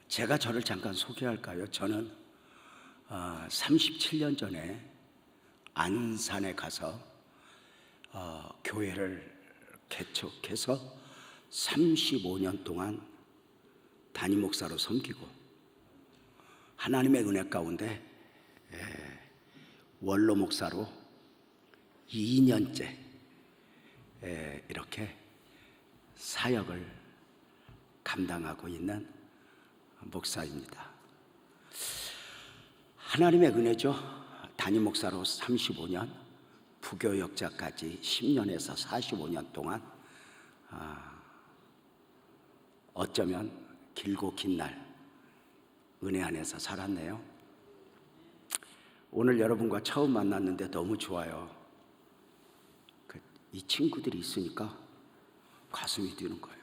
제가 저를 잠깐 소개할까요? 저는 37년 전에 안산에 가서 교회를 개척해서 35년 동안 담임 목사로 섬기고 하나님의 은혜 가운데 원로 목사로 2년째 이렇게 사역을 감당하고 있는 목사입니다. 하나님의 은혜죠. 담임 목사로 35년, 부교역자까지 10년에서 45년 동안 어쩌면 길고 긴 날 은혜 안에서 살았네요. 오늘 여러분과 처음 만났는데 너무 좋아요. 이 친구들이 있으니까 가슴이 뛰는 거예요.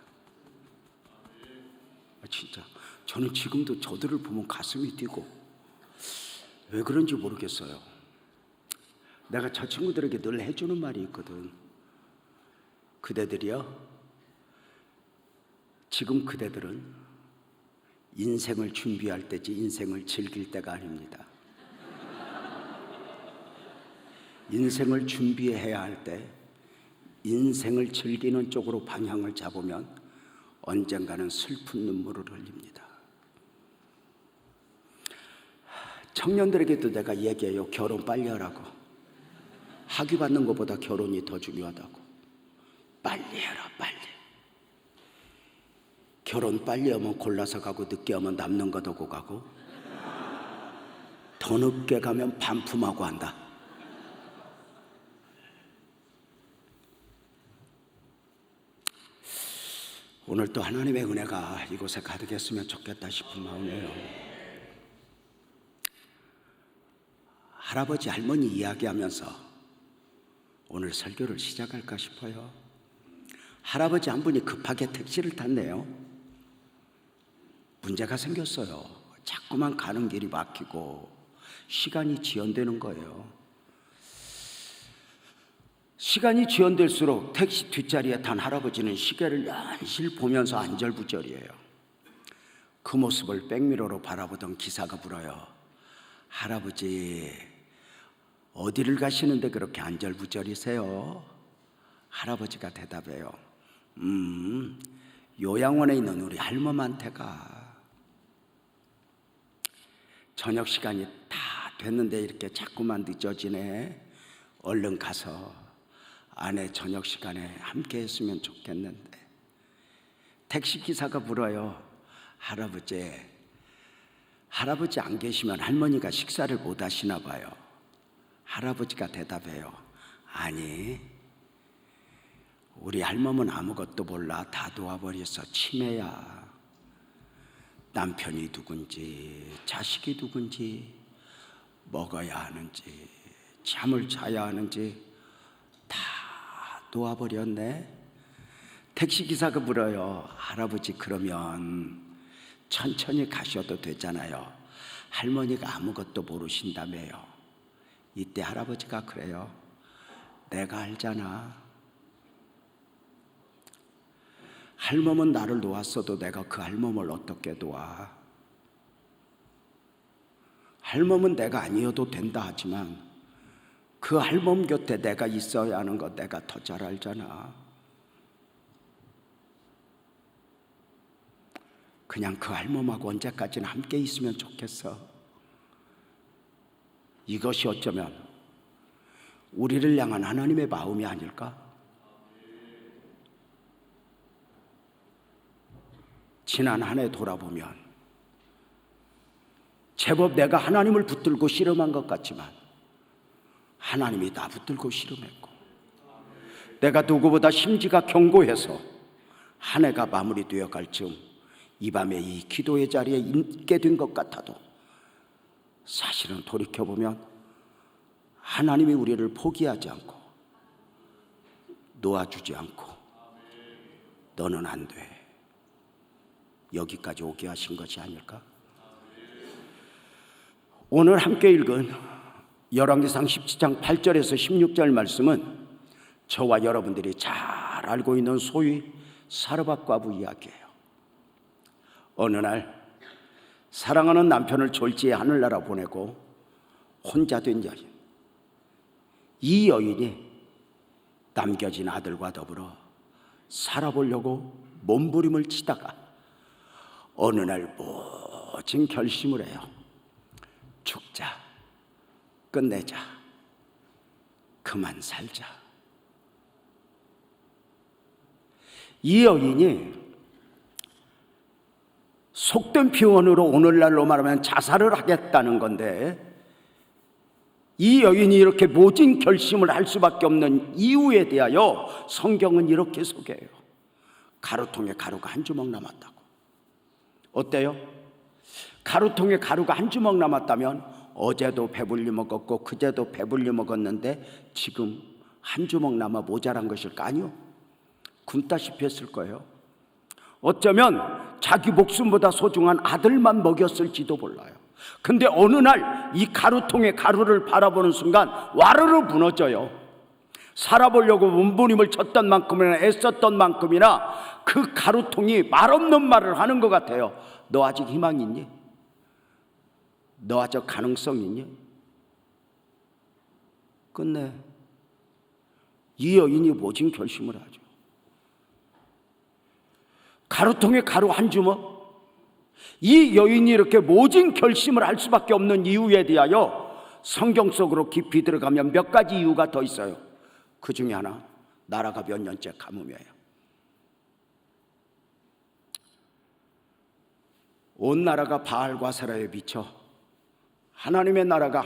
진짜 저는 지금도 저들을 보면 가슴이 뛰고 왜 그런지 모르겠어요. 내가 저 친구들에게 늘 해주는 말이 있거든. 그대들이요, 지금 그대들은 인생을 준비할 때지 인생을 즐길 때가 아닙니다. 인생을 준비해야 할 때 인생을 즐기는 쪽으로 방향을 잡으면 언젠가는 슬픈 눈물을 흘립니다. 청년들에게도 내가 얘기해요. 결혼 빨리 하라고. 학위 받는 것보다 결혼이 더 중요하다고. 빨리 해라, 빨리. 결혼 빨리 하면 골라서 가고 늦게 하면 남는 거 두고 가고 더 늦게 가면 반품하고 한다. 오늘 또 하나님의 은혜가 이곳에 가득했으면 좋겠다 싶은 마음이에요. 할아버지 할머니 이야기하면서 오늘 설교를 시작할까 싶어요. 할아버지 한 분이 급하게 택시를 탔네요. 문제가 생겼어요. 자꾸만 가는 길이 막히고 시간이 지연되는 거예요. 시간이 지연될수록 택시 뒷자리에 탄 할아버지는 시계를 연실 보면서 안절부절이에요. 그 모습을 백미러로 바라보던 기사가 물어요. 할아버지, 어디를 가시는데 그렇게 안절부절이세요? 할아버지가 대답해요. 요양원에 있는 우리 할멈한테 가. 저녁 시간이 다 됐는데 이렇게 자꾸만 늦어지네. 얼른 가서 아내 저녁 시간에 함께 했으면 좋겠는데. 택시기사가 물어요. 할아버지 안 계시면 할머니가 식사를 못 하시나 봐요. 할아버지가 대답해요. 아니, 우리 할멈은 아무것도 몰라. 다 도와버려서 치매야. 남편이 누군지, 자식이 누군지, 먹어야 하는지, 잠을 자야 하는지 다 놓아버렸네. 택시기사가 물어요. 할아버지, 그러면 천천히 가셔도 되잖아요. 할머니가 아무것도 모르신다며요. 이때 할아버지가 그래요. 내가 알잖아. 할멈은 나를 놓았어도 내가 그 할멈을 어떻게 도와. 할멈은 내가 아니어도 된다 하지만 그 할멈 곁에 내가 있어야 하는 거 내가 더 잘 알잖아. 그냥 그 할멈하고 언제까지나 함께 있으면 좋겠어. 이것이 어쩌면 우리를 향한 하나님의 마음이 아닐까? 지난 한 해 돌아보면 제법 내가 하나님을 붙들고 씨름한 것 같지만 하나님이 나 붙들고 씨름했고, 내가 누구보다 심지가 견고해서 한 해가 마무리되어 갈 즈음 이 밤에 이 기도의 자리에 있게 된 것 같아도 사실은 돌이켜보면 하나님이 우리를 포기하지 않고 놓아주지 않고 너는 안 돼, 여기까지 오게 하신 것이 아닐까? 오늘 함께 읽은 열왕기상 17장 8절에서 16절 말씀은 저와 여러분들이 잘 알고 있는 소위 사르밧 과부 이야기예요. 어느 날 사랑하는 남편을 졸지에 하늘나라 보내고 혼자 된 여인. 이 여인이 남겨진 아들과 더불어 살아보려고 몸부림을 치다가 어느 날 모진 결심을 해요. 죽자, 끝내자, 그만 살자. 이 여인이 속된 표현으로 오늘날로 말하면 자살을 하겠다는 건데, 이 여인이 이렇게 모진 결심을 할 수밖에 없는 이유에 대하여 성경은 이렇게 소개해요. 가루통에 가루가 한 주먹 남았다고. 어때요? 가루통에 가루가 한 주먹 남았다면 어제도 배불리 먹었고 그제도 배불리 먹었는데 지금 한 주먹 남아 모자란 것일까? 아니요. 굶다시피 했을 거예요. 어쩌면 자기 목숨보다 소중한 아들만 먹였을지도 몰라요. 근데 어느 날 이 가루통에 가루를 바라보는 순간 와르르 무너져요. 살아보려고 몸부림을 쳤던 만큼이나 애썼던 만큼이나 그 가루통이 말없는 말을 하는 것 같아요. 너 아직 희망 있니? 너 아직 가능성 있니? 끝내 이 여인이 모진 결심을 하죠. 가루통에 가루 한 주먹. 이 여인이 이렇게 모진 결심을 할 수밖에 없는 이유에 대하여 성경 속으로 깊이 들어가면 몇 가지 이유가 더 있어요. 그 중에 하나, 나라가 몇 년째 가뭄이에요. 온 나라가 바알과 세라에 비쳐 하나님의 나라가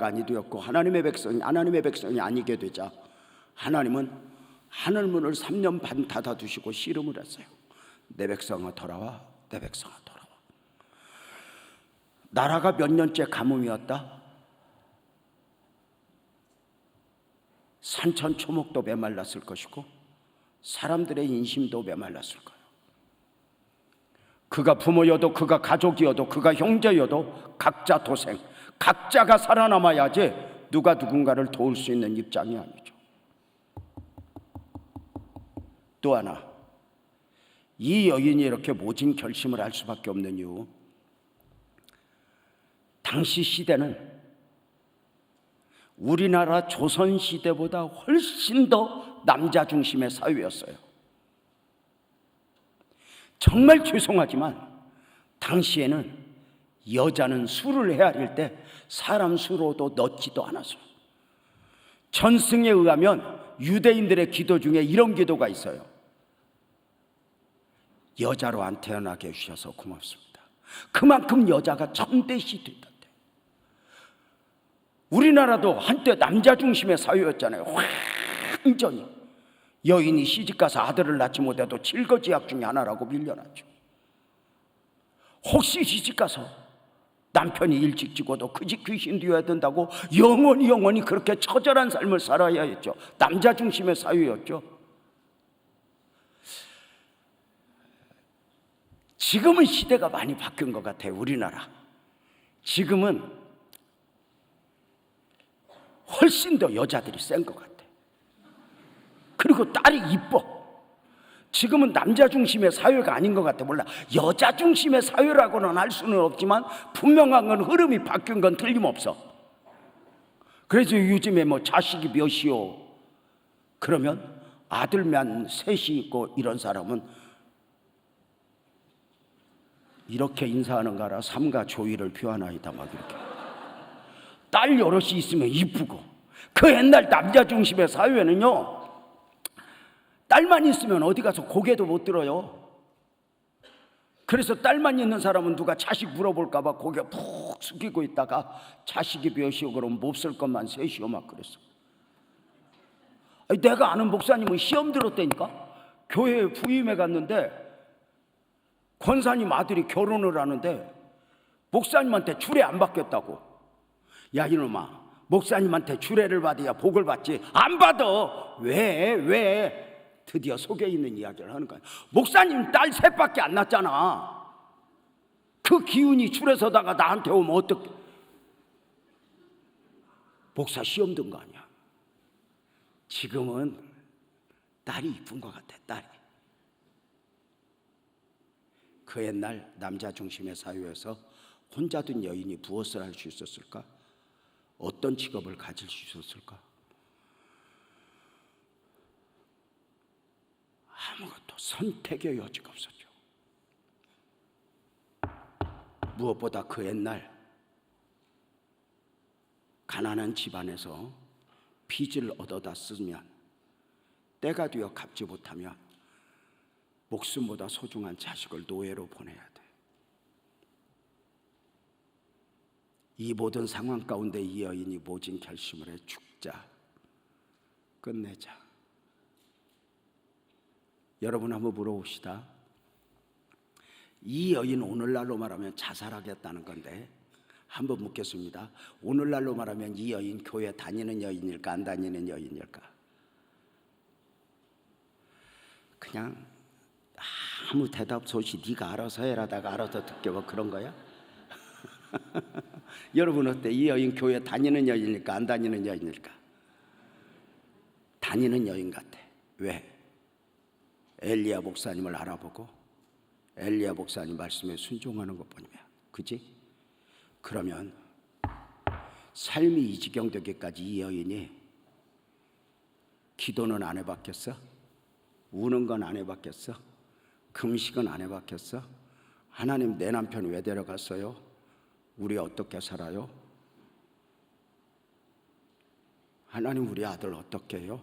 아니 되었고 하나님의 백성이 아니게 되자 하나님은 하늘문을 3년 반 닫아두시고 씨름을 했어요. 내 백성아 돌아와, 내 백성아 돌아와. 나라가 몇 년째 가뭄이었다. 산천 초목도 메말랐을 것이고 사람들의 인심도 메말랐을 거예요. 그가 부모여도 그가 가족이어도 그가 형제여도 각자 도생, 각자가 살아남아야지 누가 누군가를 도울 수 있는 입장이 아니죠. 또 하나, 이 여인이 이렇게 모진 결심을 할 수밖에 없는 이유, 당시 시대는 우리나라 조선시대보다 훨씬 더 남자 중심의 사회였어요. 정말 죄송하지만 당시에는 여자는 수를 헤아릴 때 사람 수로도 넣지도 않았어요. 전승에 의하면 유대인들의 기도 중에 이런 기도가 있어요. 여자로 안 태어나게 해주셔서 고맙습니다. 그만큼 여자가 천대시 됐다. 우리나라도 한때 남자 중심의 사회였잖아요. 완전히 여인이 시집가서 아들을 낳지 못해도 칠거지약 중에 하나라고 밀려났죠. 혹시 시집가서 남편이 일찍 죽어도 그 집 귀신 되어야 된다고 영원히 그렇게 처절한 삶을 살아야 했죠. 남자 중심의 사회였죠. 지금은 시대가 많이 바뀐 것 같아요. 우리나라 지금은 훨씬 더 여자들이 센 것 같아. 그리고 딸이 이뻐. 지금은 남자 중심의 사회가 아닌 것 같아. 몰라, 여자 중심의 사회라고는 할 수는 없지만 분명한 건 흐름이 바뀐 건 틀림없어. 그래서 요즘에 뭐 자식이 몇이요 그러면 아들만 셋이 있고 이런 사람은 이렇게 인사하는 거라 삼가 조의를 표하나이다 막 이렇게. 딸 여럿이 있으면 이쁘고. 그 옛날 남자 중심의 사회는요, 딸만 있으면 어디 가서 고개도 못 들어요. 그래서 딸만 있는 사람은 누가 자식 물어볼까 봐 고개 푹 숙이고 있다가 자식이 몇이요 그러면 몹쓸 것만 셋이요 막 그랬어. 아니, 내가 아는 목사님은 시험 들었다니까. 교회에 부임해 갔는데 권사님 아들이 결혼을 하는데 목사님한테 주례 안 받겠다고. 야 이놈아, 목사님한테 주례를 받아야 복을 받지 안 받아. 왜? 드디어 속에 있는 이야기를 하는 거야. 목사님 딸 셋밖에 안 낳았잖아. 그 기운이 줄에 서다가 나한테 오면 어떡해. 목사 시험 든 거 아니야. 지금은 딸이 이쁜 것 같아. 딸이. 그 옛날 남자 중심의 사회에서 혼자 둔 여인이 무엇을 할 수 있었을까? 어떤 직업을 가질 수 있었을까? 아무것도 선택의 여지가 없었죠. 무엇보다 그 옛날 가난한 집안에서 빚을 얻어다 쓰면 때가 되어 갚지 못하면 목숨보다 소중한 자식을 노예로 보내야 돼. 이 모든 상황 가운데 이 여인이 모진 결심을 해. 죽자, 끝내자. 여러분 한번 물어봅시다. 이 여인 오늘날로 말하면 자살하겠다는 건데 한번 묻겠습니다. 오늘날로 말하면 이 여인 교회 다니는 여인일까 안 다니는 여인일까? 그냥 아무 대답 없이 네가 알아서 해라다가 알아서 듣게 뭐 그런 거야? 여러분 어때? 이 여인 교회 다니는 여인일까 안 다니는 여인일까? 다니는 여인 같아. 왜? 엘리야 목사님을 알아보고 엘리야 목사님 말씀에 순종하는 것 보면, 그지? 그러면 삶이 이 지경 되기까지 이 여인이 기도는 안 해봤겠어? 우는 건 안 해봤겠어? 금식은 안 해봤겠어? 하나님, 내 남편 왜 데려갔어요? 우리 어떻게 살아요? 하나님, 우리 아들 어떻게 해요?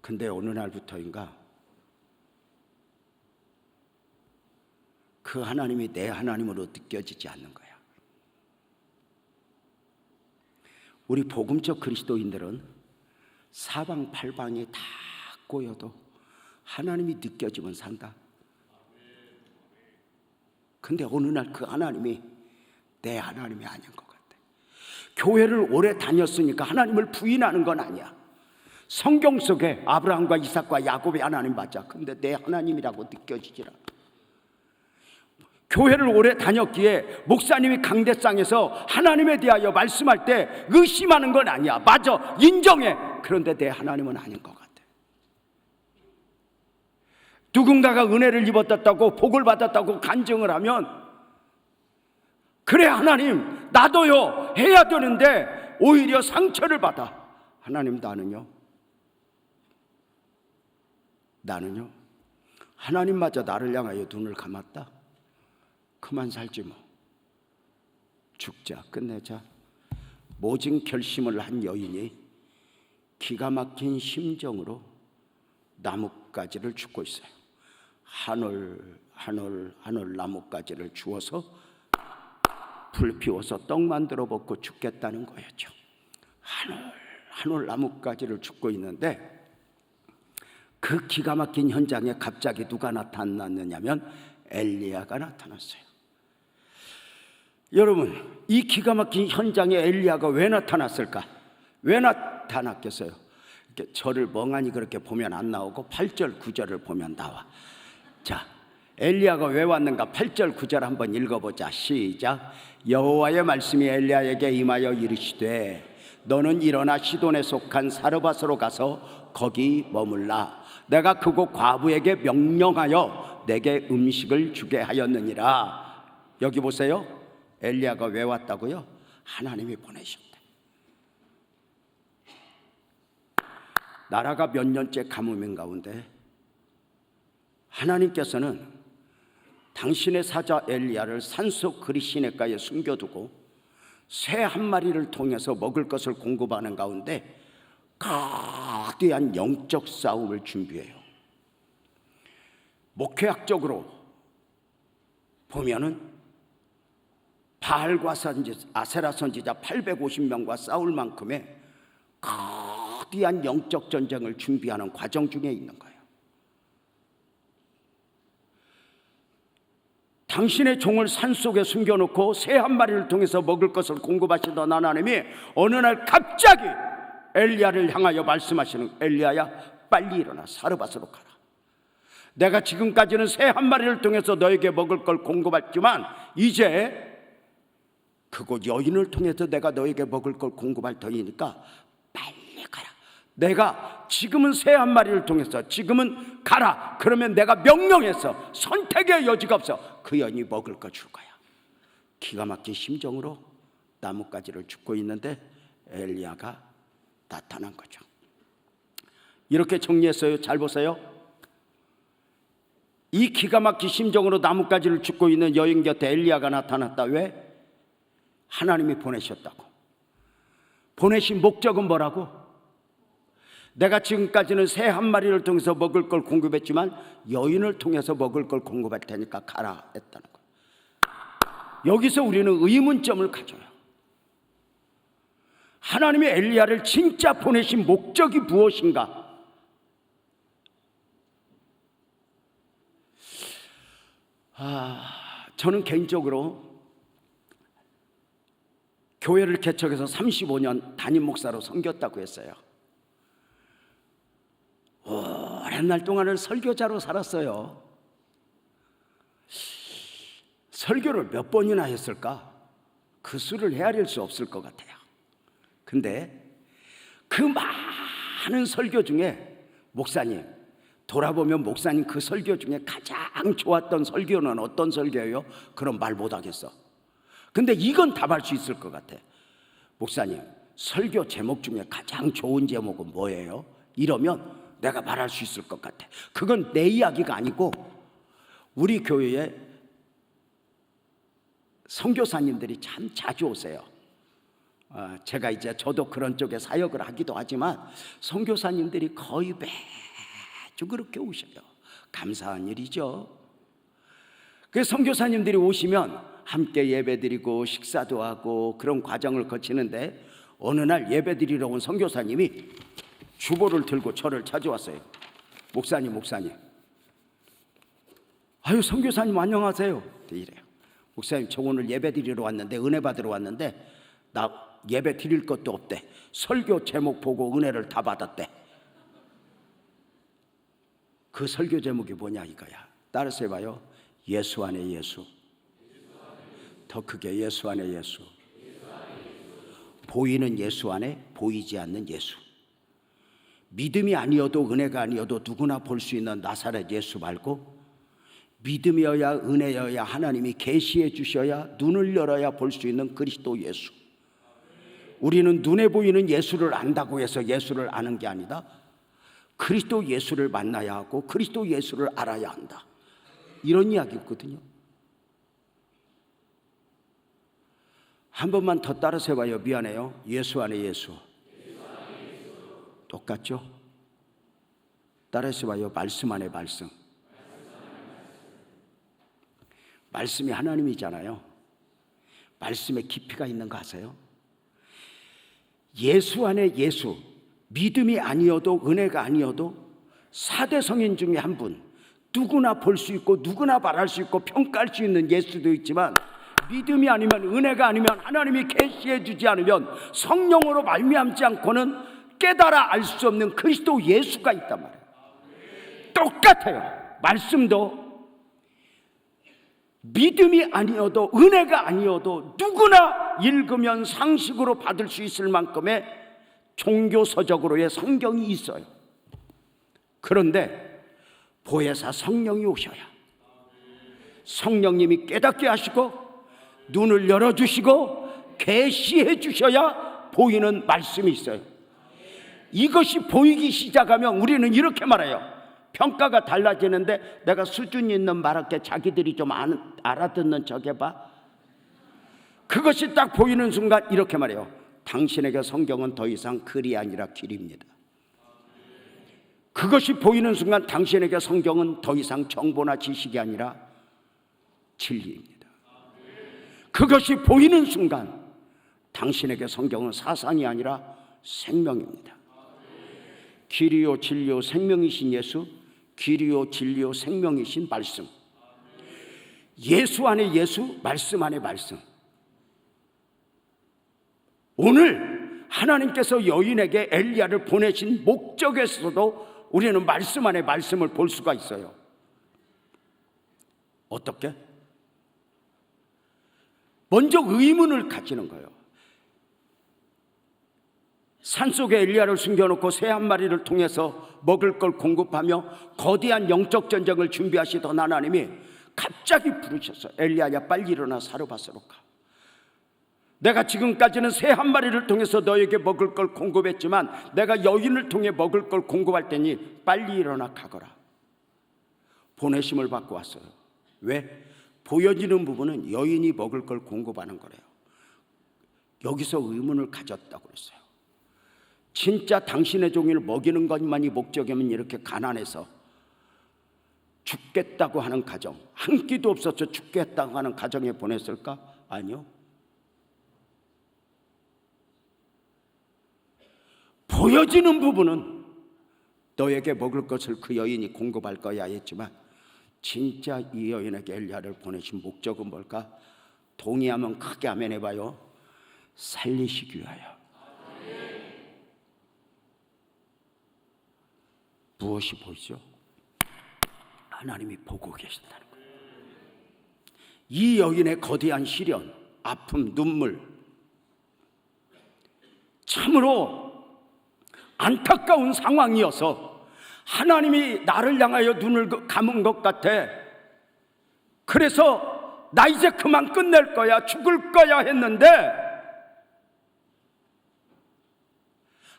근데 어느 날부터인가 그 하나님이 내 하나님으로 느껴지지 않는 거야. 우리 복음적 그리스도인들은 사방팔방이 다 꼬여도 하나님이 느껴지면 산다. 근데 어느 날 그 하나님이 내 하나님이 아닌 것 같아. 교회를 오래 다녔으니까 하나님을 부인하는 건 아니야. 성경 속에 아브라함과 이삭과 야곱의 하나님 맞아. 근데 내 하나님이라고 느껴지질 않아. 교회를 오래 다녔기에 목사님이 강대상에서 하나님에 대하여 말씀할 때 의심하는 건 아니야. 맞아, 인정해. 그런데 내 하나님은 아닌 것 같아. 누군가가 은혜를 입었다고 복을 받았다고 간증을 하면, 그래 하나님 나도요 해야 되는데 오히려 상처를 받아. 하나님, 나는요 하나님마저 나를 향하여 눈을 감았다. 그만 살지 뭐. 죽자, 끝내자. 모진 결심을 한 여인이 기가 막힌 심정으로 나뭇가지를 줍고 있어요. 하늘 나뭇가지를 주워서 불 피워서 떡 만들어 먹고 죽겠다는 거였죠. 하늘 나뭇가지를 줍고 있는데 그 기가 막힌 현장에 갑자기 누가 나타났느냐면 엘리야가 나타났어요. 여러분, 이 기가 막힌 현장에 엘리야가 왜 나타났을까? 왜 나타났겠어요? 이렇게 저를 멍하니 그렇게 보면 안 나오고 8절 9절을 보면 나와. 자, 엘리야가 왜 왔는가? 8절 9절 한번 읽어보자. 시작. 여호와의 말씀이 엘리야에게 임하여 이르시되 너는 일어나 시돈에 속한 사르밧으로 가서 거기 머물라. 내가 그곳 과부에게 명령하여 내게 음식을 주게 하였느니라. 여기 보세요. 엘리야가 왜 왔다고요? 하나님이 보내셨대. 나라가 몇 년째 가뭄인 가운데 하나님께서는 당신의 사자 엘리야를 산속 그리 시냇가에 숨겨두고 새 한 마리를 통해서 먹을 것을 공급하는 가운데 거대한 영적 싸움을 준비해요. 목회학적으로 보면은 바알과 아세라 선지자 850명과 싸울 만큼의 거대한 영적 전쟁을 준비하는 과정 중에 있는 거예요. 당신의 종을 산속에 숨겨놓고 새 한 마리를 통해서 먹을 것을 공급하시던 하나님이 어느 날 갑자기 엘리야를 향하여 말씀하시는, 엘리야야 빨리 일어나 사르밧으로 가라. 내가 지금까지는 새 한 마리를 통해서 너에게 먹을 걸 공급했지만 이제 그곳 여인을 통해서 내가 너에게 먹을 걸 공급할 터이니까 빨리 가라. 내가 지금은 새 한 마리를 통해서 지금은 가라 그러면 내가 명령해서 선택의 여지가 없어 그 여인이 먹을 거 줄 거야. 기가 막힌 심정으로 나뭇가지를 줍고 있는데 엘리야가 나타난 거죠. 이렇게 정리했어요. 잘 보세요. 이 기가 막힌 심정으로 나뭇가지를 줍고 있는 여인 곁에 엘리야가 나타났다. 왜? 하나님이 보내셨다고. 보내신 목적은 뭐라고? 내가 지금까지는 새 한 마리를 통해서 먹을 걸 공급했지만 여인을 통해서 먹을 걸 공급할 테니까 가라 했다는 거예요. 여기서 우리는 의문점을 가져요. 하나님이 엘리야를 진짜 보내신 목적이 무엇인가? 저는 개인적으로 교회를 개척해서 35년 담임 목사로 섬겼다고 했어요. 오랜 날 동안을 설교자로 살았어요. 설교를 몇 번이나 했을까? 그 수를 헤아릴 수 없을 것 같아요. 근데 그 많은 설교 중에 목사님, 돌아보면 목사님 그 설교 중에 가장 좋았던 설교는 어떤 설교예요? 그럼 말 못하겠어. 근데 이건 답할 수 있을 것 같아. 목사님, 설교 제목 중에 가장 좋은 제목은 뭐예요? 이러면 내가 말할 수 있을 것 같아. 그건 내 이야기가 아니고 우리 교회에 선교사님들이 참 자주 오세요. 제가 이제 저도 그런 쪽에 사역을 하기도 하지만 선교사님들이 거의 매주 그렇게 오셔요. 감사한 일이죠. 그 선교사님들이 오시면 함께 예배드리고 식사도 하고 그런 과정을 거치는데 어느 날 예배드리러 온 선교사님이 주보를 들고 저를 찾아왔어요. 목사님 아유 선교사님 안녕하세요. 이래요. 목사님 저 오늘 예배드리러 왔는데 은혜 받으러 왔는데 나 예배 드릴 것도 없대. 설교 제목 보고 은혜를 다 받았대. 그 설교 제목이 뭐냐 이거야. 따라서 해봐요. 예수 안에 예수. 더 크게 예수 안에 예수. 보이는 예수 안에 보이지 않는 예수. 믿음이 아니어도 은혜가 아니어도 누구나 볼 수 있는 나사렛 예수 말고 믿음이어야 은혜여야 하나님이 계시해 주셔야 눈을 열어야 볼 수 있는 그리스도 예수. 우리는 눈에 보이는 예수를 안다고 해서 예수를 아는 게 아니다. 그리스도 예수를 만나야 하고 그리스도 예수를 알아야 한다. 이런 이야기거든요. 한 번만 더 따라서 해봐요. 미안해요. 예수 안에 예수. 똑같죠? 따라서 해봐요. 말씀 안에 말씀. 말씀이 하나님이잖아요. 말씀에 깊이가 있는 거 아세요? 예수 안에 예수. 믿음이 아니어도 은혜가 아니어도 4대 성인 중에 한 분, 누구나 볼 수 있고 누구나 말할 수 있고 평가할 수 있는 예수도 있지만 믿음이 아니면 은혜가 아니면 하나님이 계시해 주지 않으면 성령으로 말미암지 않고는 깨달아 알 수 없는 그리스도 예수가 있단 말이에요. 똑같아요. 말씀도 믿음이 아니어도 은혜가 아니어도 누구나 읽으면 상식으로 받을 수 있을 만큼의 종교서적으로의 성경이 있어요. 그런데 보혜사 성령이 오셔야 성령님이 깨닫게 하시고 눈을 열어주시고 계시해 주셔야 보이는 말씀이 있어요. 이것이 보이기 시작하면 우리는 이렇게 말해요. 평가가 달라지는데 내가 수준 있는 말할게. 자기들이 좀 알아듣는 척 해봐. 그것이 딱 보이는 순간 이렇게 말해요. 당신에게 성경은 더 이상 글이 아니라 길입니다. 그것이 보이는 순간 당신에게 성경은 더 이상 정보나 지식이 아니라 진리입니다. 그것이 보이는 순간 당신에게 성경은 사상이 아니라 생명입니다. 길이요 진리요 생명이신 예수, 길이요 진리요 생명이신 말씀. 예수 안에 예수, 말씀 안에 말씀. 오늘 하나님께서 여인에게 엘리야를 보내신 목적에서도 우리는 말씀 안에 말씀을 볼 수가 있어요. 어떻게? 먼저 의문을 가지는 거예요. 산속에 엘리야를 숨겨놓고 새 한 마리를 통해서 먹을 걸 공급하며 거대한 영적 전쟁을 준비하시던 하나님이 갑자기 부르셔서 엘리야야 빨리 일어나 사르밧으로 가. 내가 지금까지는 새 한 마리를 통해서 너에게 먹을 걸 공급했지만 내가 여인을 통해 먹을 걸 공급할 테니 빨리 일어나 가거라. 보내심을 받고 왔어요. 왜? 보여지는 부분은 여인이 먹을 걸 공급하는 거래요. 여기서 의문을 가졌다고 그랬어요. 진짜 당신의 종을 먹이는 것만이 목적이면 이렇게 가난해서 죽겠다고 하는 가정, 한 끼도 없어서 죽겠다고 하는 가정에 보냈을까? 아니요. 보여지는 부분은 너에게 먹을 것을 그 여인이 공급할 거야 했지만 진짜 이 여인에게 엘리야를 보내신 목적은 뭘까? 동의하면 크게 아멘 해봐요. 살리시기 위하여. 무엇이 보이죠? 하나님이 보고 계신다는 거예요. 이 여인의 거대한 시련, 아픔, 눈물, 참으로 안타까운 상황이어서 하나님이 나를 향하여 눈을 감은 것 같아. 그래서 나 이제 그만 끝낼 거야, 죽을 거야 했는데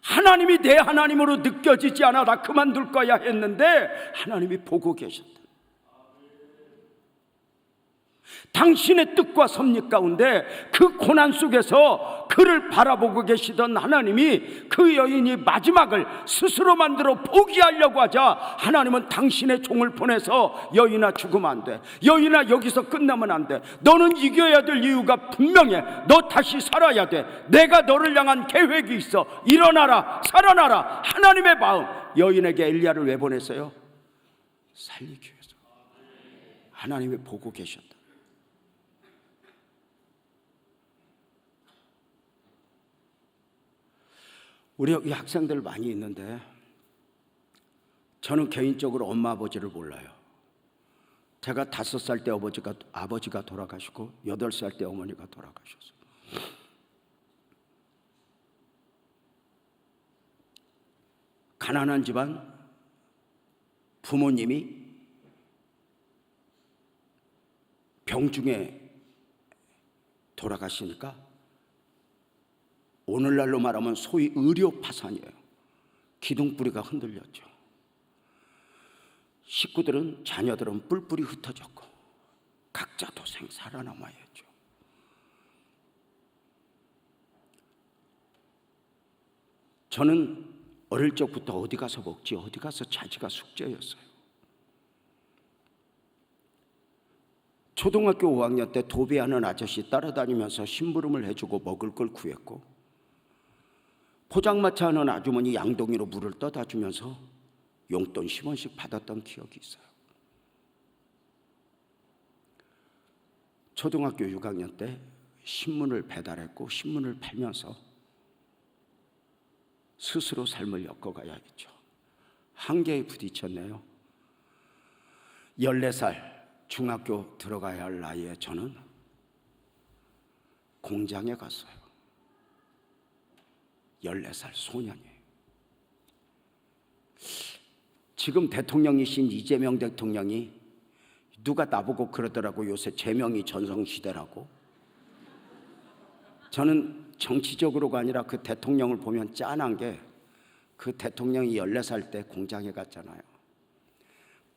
하나님이 내 하나님으로 느껴지지 않아. 나 그만둘 거야 했는데 하나님이 보고 계셨다. 당신의 뜻과 섭리 가운데 그 고난 속에서 그를 바라보고 계시던 하나님이 그 여인이 마지막을 스스로 만들어 포기하려고 하자 하나님은 당신의 종을 보내서 여인아 죽으면 안 돼. 여인아 여기서 끝나면 안 돼. 너는 이겨야 될 이유가 분명해. 너 다시 살아야 돼. 내가 너를 향한 계획이 있어. 일어나라, 살아나라. 하나님의 마음. 여인에게 엘리야를 왜 보냈어요? 살리기 위해서. 하나님이 보고 계셨다. 우리 여기 학생들 많이 있는데 저는 개인적으로 엄마 아버지를 몰라요. 제가 5살 때 아버지가 돌아가시고 8살 때 어머니가 돌아가셨어요. 가난한 집안, 부모님이 병중에 돌아가시니까 오늘날로 말하면 소위 의료 파산이에요. 기둥뿌리가 흔들렸죠. 식구들은, 자녀들은 뿔뿔이 흩어졌고 각자 도생 살아남아야 했죠. 저는 어릴 적부터 어디 가서 먹지, 어디 가서 자지가 숙제였어요. 초등학교 5학년 때 도배하는 아저씨 따라다니면서 심부름을 해주고 먹을 걸 구했고, 포장마차 하는 아주머니 양동이로 물을 떠다 주면서 용돈 10원씩 받았던 기억이 있어요. 초등학교 6학년 때 신문을 배달했고 신문을 팔면서 스스로 삶을 엮어가야겠죠. 한계에 부딪혔네요. 14살 중학교 들어가야 할 나이에 저는 공장에 갔어요. 14살 소년이에요. 지금 대통령이신 이재명 대통령이 누가 나보고 그러더라고. 요새 제명이 전성시대라고. 저는 정치적으로가 아니라 그 대통령을 보면 짠한 게 그 대통령이 14살 때 공장에 갔잖아요.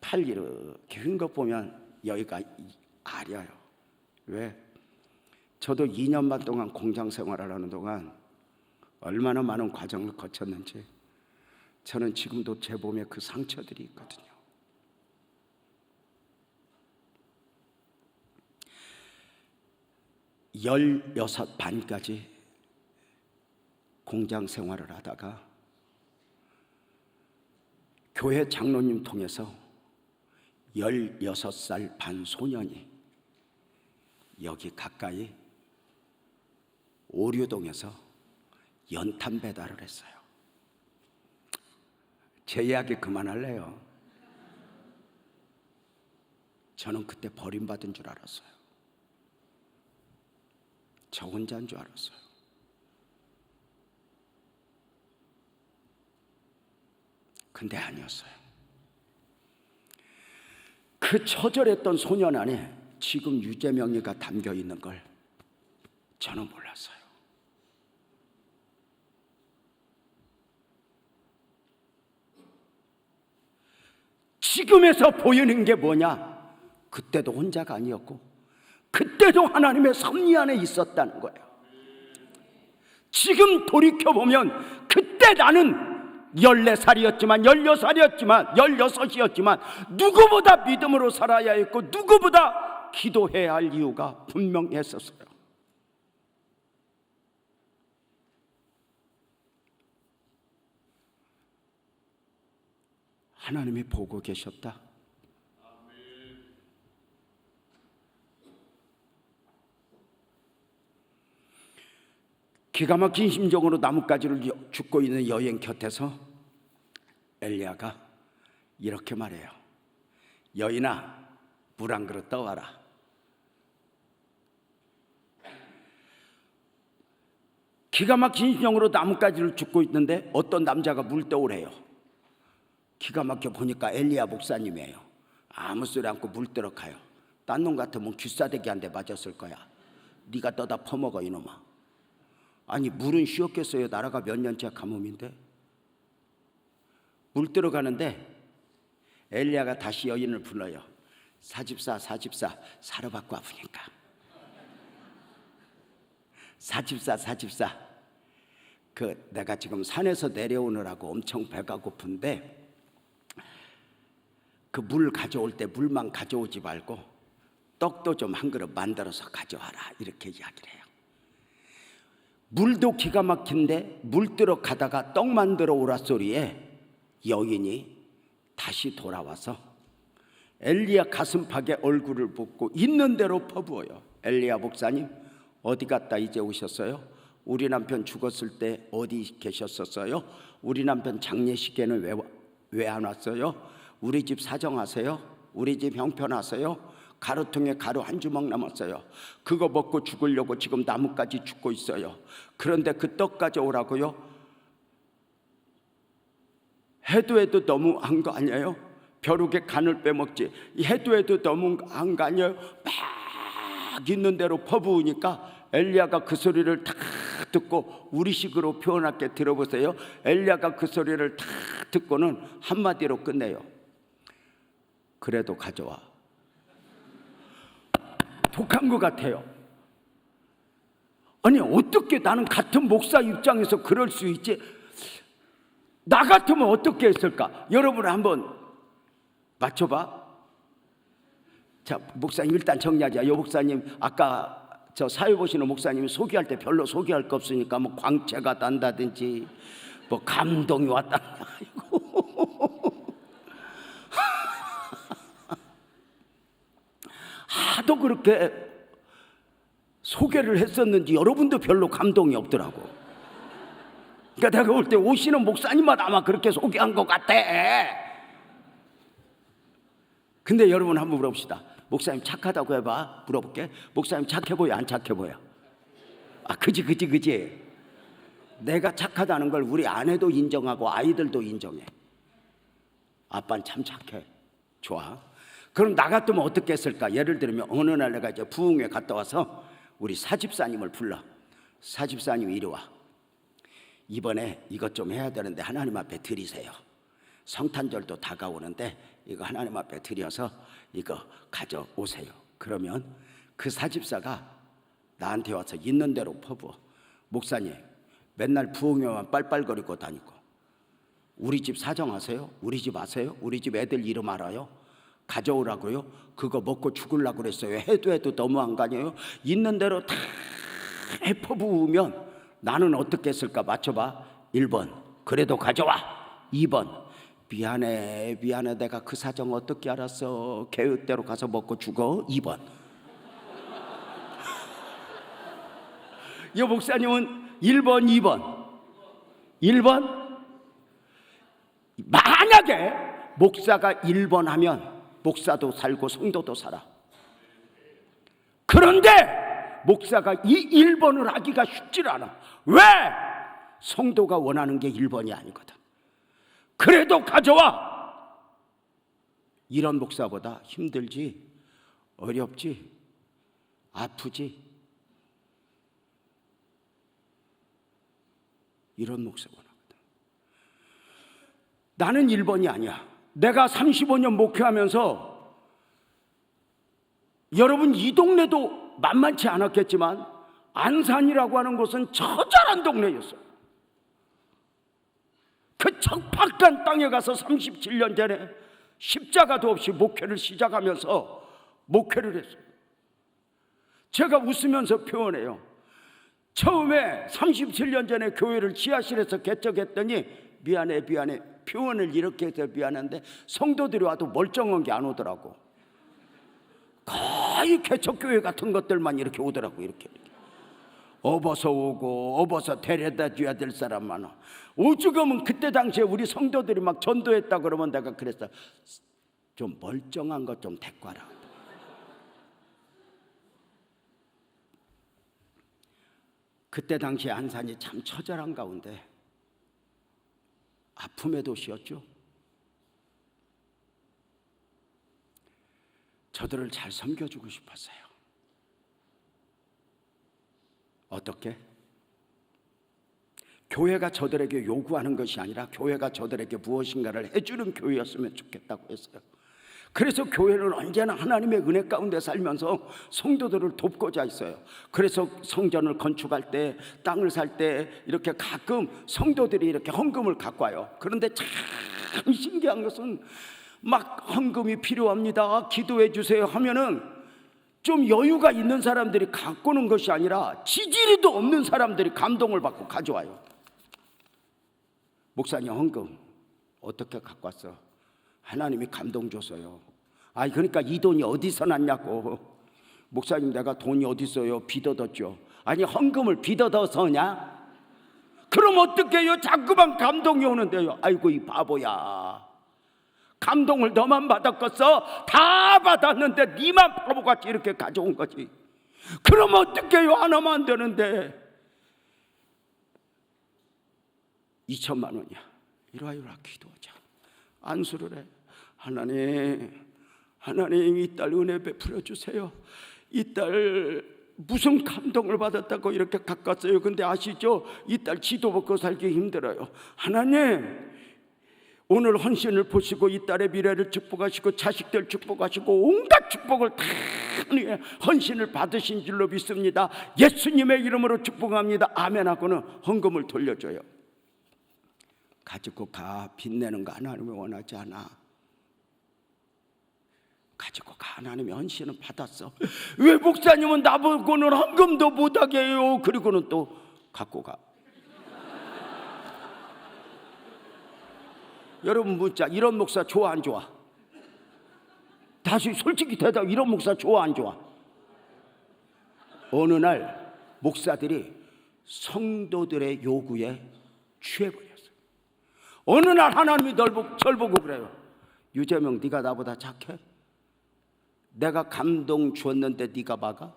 팔 이렇게 휜 거 보면 여기가 아려요. 왜? 저도 2년 반 동안 공장 생활을 하는 동안 얼마나 많은 과정을 거쳤는지 저는 지금도 제 몸에 그 상처들이 있거든요. (16) 반까지 공장 생활을 하다가 교회 장로님 통해서 16살 반 소년이 여기 가까이 오류동에서 연탄 배달을 했어요. 제 이야기 그만할래요. 저는 그때 버림받은 줄 알았어요. 저 혼자인 줄 알았어요. 근데 아니었어요. 그 처절했던 소년 안에 지금 유재명이가 담겨 있는 걸 저는 몰랐어요. 지금에서 보이는 게 뭐냐? 그때도 혼자가 아니었고 그때도 하나님의 섭리 안에 있었다는 거예요. 지금 돌이켜보면 그때 나는 14살이었지만 16살이었지만 16이었지만 누구보다 믿음으로 살아야 했고 누구보다 기도해야 할 이유가 분명했었어요. 하나님이 보고 계셨다. 기가 막힌 심정으로 나뭇가지를 줍고 있는 여인 곁에서 엘리야가 이렇게 말해요. 여인아, 물 한 그릇 떠와라. 기가 막힌 심정으로 나뭇가지를 줍고 있는데 어떤 남자가 물 떠오래요. 기가 막혀 보니까 엘리야 목사님이에요. 아무 소리 않고 물 뜨러 가요. 딴 놈 같으면 귀싸대기 한 대 맞았을 거야. 네가 떠다 퍼먹어 이놈아. 아니 물은 쉬었겠어요. 나라가 몇 년째 가뭄인데. 물 뜨러 가는데 엘리야가 다시 여인을 불러요. 사집사 사료받고 아프니까. 사집사 그 내가 지금 산에서 내려오느라고 엄청 배가 고픈데 그 물 가져올 때 물만 가져오지 말고 떡도 좀 한 그릇 만들어서 가져와라. 이렇게 이야기를 해요. 물도 기가 막힌데 물 뜨러 가다가 떡 만들어 오라 소리에 여인이 다시 돌아와서 엘리야 가슴팍에 얼굴을 붓고 있는 대로 퍼부어요. 엘리야 목사님 어디 갔다 이제 오셨어요? 우리 남편 죽었을 때 어디 계셨었어요? 우리 남편 장례식에는 왜 안 왔어요? 우리 집 사정하세요? 우리 집 형편하세요? 가루통에 가루 한 주먹 남았어요. 그거 먹고 죽으려고 지금 나뭇가지 죽고 있어요. 그런데 그 떡 가져오라고요? 해도 너무한 거 아니에요? 벼룩에 간을 빼먹지. 해도 너무한 거 아니에요? 막 있는 대로 퍼부으니까 엘리야가 그 소리를 다 듣고 우리식으로 표현할게 들어보세요. 엘리야가 그 소리를 다 듣고는 한마디로 끝내요. 그래도 가져와. 독한 것 같아요. 아니 어떻게 나는 같은 목사 입장에서 그럴 수 있지? 나 같으면 어떻게 했을까? 여러분 한번 맞춰봐. 자, 목사님 일단 정리하자. 여 목사님 아까 저 사회 보시는 목사님 소개할 때 별로 소개할 거 없으니까 뭐 광채가 난다든지 뭐 감동이 왔다. 하도 그렇게 소개를 했었는지 여러분도 별로 감동이 없더라고. 그러니까 내가 볼 때 오시는 목사님마다 아마 그렇게 소개한 것 같아. 근데 여러분 한번 물어봅시다. 목사님 착하다고 해봐. 물어볼게. 목사님 착해 보여 안 착해 보여? 아 그지. 내가 착하다는 걸 우리 아내도 인정하고 아이들도 인정해. 아빠는 참 착해. 좋아. 그럼 나 같으면 어떻게 했을까? 예를 들면 어느 날 내가 이제 부흥회 갔다 와서 우리 사집사님을 불러. 사집사님 이리 와. 이번에 이것 좀 해야 되는데 하나님 앞에 드리세요. 성탄절도 다가오는데 이거 하나님 앞에 드려서 이거 가져오세요. 그러면 그 사집사가 나한테 와서 있는 대로 퍼부어. 목사님 맨날 부흥회만 빨빨거리고 다니고 우리 집 사정하세요? 우리 집 아세요? 우리 집 애들 이름 알아요? 가져오라고요? 그거 먹고 죽으려고 그랬어요. 해도 너무한 거 아니에요? 있는 대로 다 퍼부으면 나는 어떻게 했을까? 맞춰봐. 1번 그래도 가져와. 2번 미안해 내가 그 사정 어떻게 알았어? 계획대로 가서 먹고 죽어. 2번 여 목사님은 1번 1번 만약에 목사가 1번 하면 목사도 살고 성도도 살아. 그런데 목사가 이 1번을 하기가 쉽지 않아. 왜? 성도가 원하는 게 1번이 아니거든. 그래도 가져와. 이런 목사보다 힘들지, 어렵지, 아프지, 이런 목사 원하거든. 나는 1번이 아니야. 내가 35년 목회하면서 여러분 이 동네도 만만치 않았겠지만 안산이라고 하는 곳은 처절한 동네였어요. 그 척박한 땅에 가서 37년 전에 십자가도 없이 목회를 시작하면서 목회를 했어요. 제가 웃으면서 표현해요. 처음에 37년 전에 교회를 지하실에서 개척했더니 미안해 표현을 이렇게 해서 미안한데 성도들이 와도 멀쩡한 게 안 오더라고. 거의 개척교회 같은 것들만 이렇게 오더라고. 이렇게 업어서 오고 업어서 데려다 줘야 될 사람 많아. 오죽하면 그때 당시에 우리 성도들이 막 전도했다 그러면 내가 그랬어. 좀 멀쩡한 것 좀 데리고 와라. 그때 당시에 안산이 참 처절한 가운데 아픔의 도시였죠. 저들을 잘 섬겨주고 싶었어요. 어떻게? 교회가 저들에게 요구하는 것이 아니라 교회가 저들에게 무엇인가를 해주는 교회였으면 좋겠다고 했어요. 그래서 교회는 언제나 하나님의 은혜 가운데 살면서 성도들을 돕고자 했어요. 그래서 성전을 건축할 때, 땅을 살 때 이렇게 가끔 성도들이 이렇게 헌금을 갖고 와요. 그런데 참 신기한 것은 막 헌금이 필요합니다, 기도해 주세요 하면은 좀 여유가 있는 사람들이 갖고 오는 것이 아니라 지지리도 없는 사람들이 감동을 받고 가져와요. 목사님 헌금 어떻게 갖고 왔어? 하나님이 감동 줬어요. 그러니까 이 돈이 어디서 났냐고. 목사님 내가 돈이 어디 있어요? 빚어뒀죠. 아니 헌금을 빚어둬서냐? 그럼 어떡해요? 자꾸만 감동이 오는데요. 아이고 이 바보야, 감동을 너만 받았겠어? 다 받았는데 니만 바보같이 이렇게 가져온 거지. 그럼 어떡해요? 하나만 안 되는데 2천만 원이야. 이리와 기도하자. 안수를 해. 하나님 이 딸 은혜 베풀어 주세요. 이 딸 무슨 감동을 받았다고 이렇게 가꿨어요. 근데 아시죠? 이 딸 지도 먹고 살기 힘들어요. 하나님 오늘 헌신을 보시고 이 딸의 미래를 축복하시고 자식들 축복하시고 온갖 축복을 다 헌신을 받으신 줄로 믿습니다. 예수님의 이름으로 축복합니다. 아멘 하고는 헌금을 돌려줘요. 가지고 가. 빚내는 거 하나님이 원하지 않아. 가지고 가. 하나님의 헌신은 받았어. 왜 목사님은 나보고는 헌금도 못하게 해요? 그리고는 또 갖고 가. 여러분 문자, 이런 목사 좋아 안 좋아? 다시 솔직히 대답, 이런 목사 좋아 안 좋아? 어느 날 목사들이 성도들의 요구에 취해버렸어요. 어느 날 하나님이 절 보고 그래요. 유재명 네가 나보다 착해? 내가 감동 주었는데 네가 막아?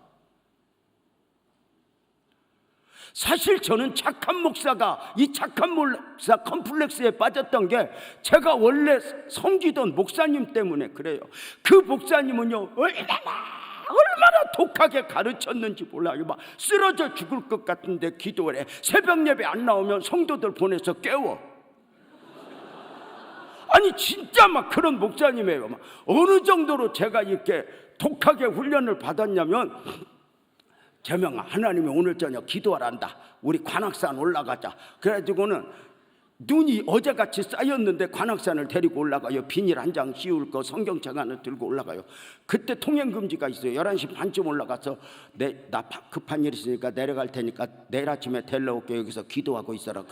사실 저는 착한 목사가, 이 착한 목사 컴플렉스에 빠졌던 게 제가 원래 섬기던 목사님 때문에 그래요. 그 목사님은요 얼마나 독하게 가르쳤는지 몰라요. 막 쓰러져 죽을 것 같은데 기도를 해. 새벽 예배 안 나오면 성도들 보내서 깨워. 아니 진짜 막 그런 목사님이에요. 막 어느 정도로 제가 이렇게 독하게 훈련을 받았냐면, 재명아 하나님이 오늘 저녁 기도하란다. 우리 관악산 올라가자. 그래가지고는 눈이 어제같이 쌓였는데 관악산을 데리고 올라가요. 비닐 한 장 씌울 거 성경책 하나 들고 올라가요. 그때 통행금지가 있어요. 11시 반쯤 올라가서 나 급한 일 있으니까 내려갈 테니까 내일 아침에 데리러 올게. 여기서 기도하고 있어라.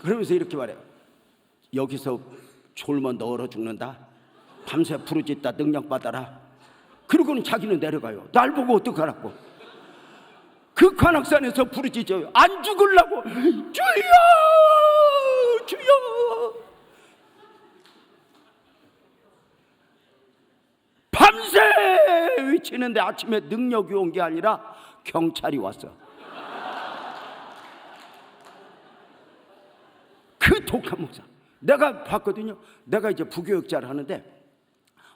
그러면서 이렇게 말해요. 여기서 졸면 너 얼어 죽는다. 밤새 부르짖다 능력 받아라. 그러고는 자기는 내려가요. 날 보고 어떡하라고. 그 관악산에서 부르짖어요. 안 죽으려고. 주여 주여. 밤새 외치는데 아침에 능력이 온 게 아니라 경찰이 왔어. 목사. 내가 봤거든요. 내가 이제 부교육자를 하는데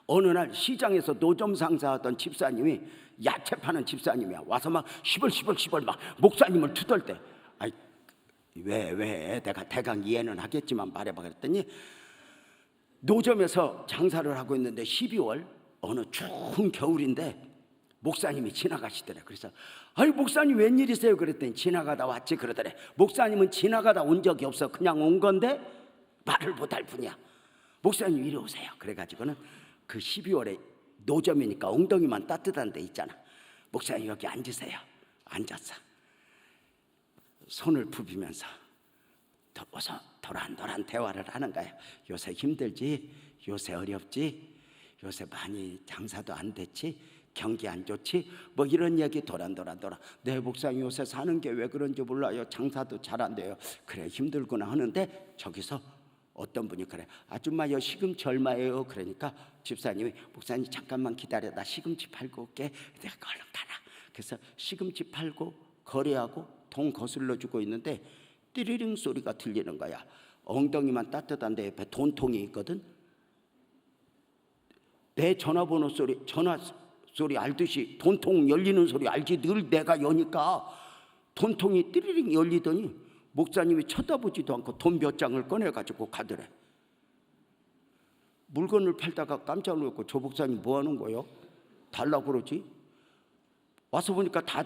어느 날 시장에서 노점 상사하던 집사님이, 야채 파는 집사님이야, 와서 막 시벌시벌 막 목사님을 투덜대. 아이, 왜 내가 대강 이해는 하겠지만 말해봐 그랬더니, 노점에서 장사를 하고 있는데 12월 어느 추운 겨울인데 목사님이 지나가시더래. 그래서 아니 목사님 웬일이세요? 그랬더니 지나가다 왔지 그러더래. 목사님은 지나가다 온 적이 없어. 그냥 온 건데 말을 못할 뿐이야. 목사님 이리 오세요. 그래가지고는 그 12월에 노점이니까 엉덩이만 따뜻한 데 있잖아. 목사님 여기 앉으세요. 앉았어. 손을 부비면서 어서 도란도란 대화를 하는 거야. 요새 힘들지? 요새 어렵지? 요새 많이 장사도 안 됐지? 경기 안 좋지? 뭐 이런 얘기 도란도란. 네 목사님 요새 사는 게 왜 그런지 몰라요. 장사도 잘 안 돼요. 그래 힘들구나 하는데 저기서 어떤 분이 그래, 아줌마요 시금치 얼마예요? 그러니까 집사님이, 목사님 잠깐만 기다려, 나 시금치 팔고 올게. 내가 얼른 가라. 그래서 시금치 팔고 거래하고 돈 거슬러 주고 있는데 띠리링 소리가 들리는 거야. 엉덩이만 따뜻한데 옆에 돈통이 있거든. 내 전화번호 소리, 전화 소리 알듯이 돈통 열리는 소리 알지? 늘 내가 여니까 돈통이 띠리링 열리더니 목사님이 쳐다보지도 않고 돈 몇 장을 꺼내가지고 가더래. 물건을 팔다가 깜짝 놀랐고, 저 목사님 뭐 하는 거예요? 달라고 그러지? 와서 보니까 다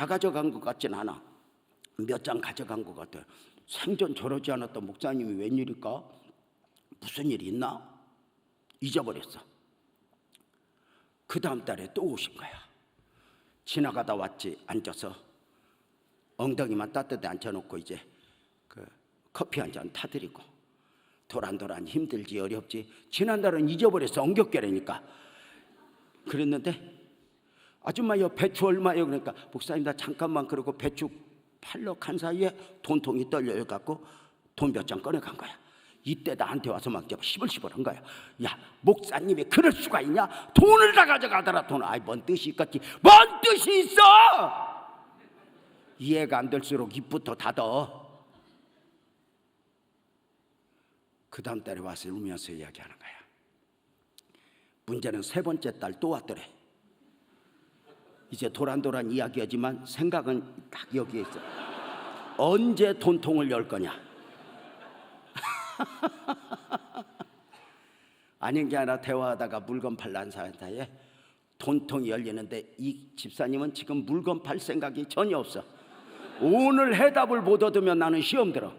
가져간 것 같진 않아. 몇 장 가져간 것 같아요. 생전 저러지 않았던 목사님이 웬일일까? 무슨 일이 있나? 잊어버렸어. 그 다음 달에 또 오신 거야. 지나가다 왔지. 앉아서 엉덩이만 따뜻하게 앉혀놓고 이제 그 커피 한 잔 타드리고, 도란도란 힘들지 어렵지. 지난달은 잊어버렸어. 엉겹결이니까. 그랬는데 아줌마요 배추 얼마예요? 그러니까 목사님 나 잠깐만. 그러고 배추 팔러 간 사이에 돈통이 떨려요 갖고 돈 몇 장 꺼내간 거야. 이때 나한테 와서 막 시벌시벌한 거야. 야 목사님이 그럴 수가 있냐? 돈을 다 가져가더라. 돈. 아이 뭔 뜻이 있겠지. 뭔 뜻이 있어? 이해가 안 될수록 입부터 닫어. 그 다음 달에 와서 울면서 이야기하는 거야. 문제는 세 번째 달 또 왔더래. 이제 도란도란 이야기하지만 생각은 딱 여기에 있어. 언제 돈통을 열 거냐? 아닌 게 아니라 대화하다가 물건 팔란 사이에 돈통이 열리는데 이 집사님은 지금 물건 팔 생각이 전혀 없어. 오늘 해답을 못 얻으면 나는 시험 들어.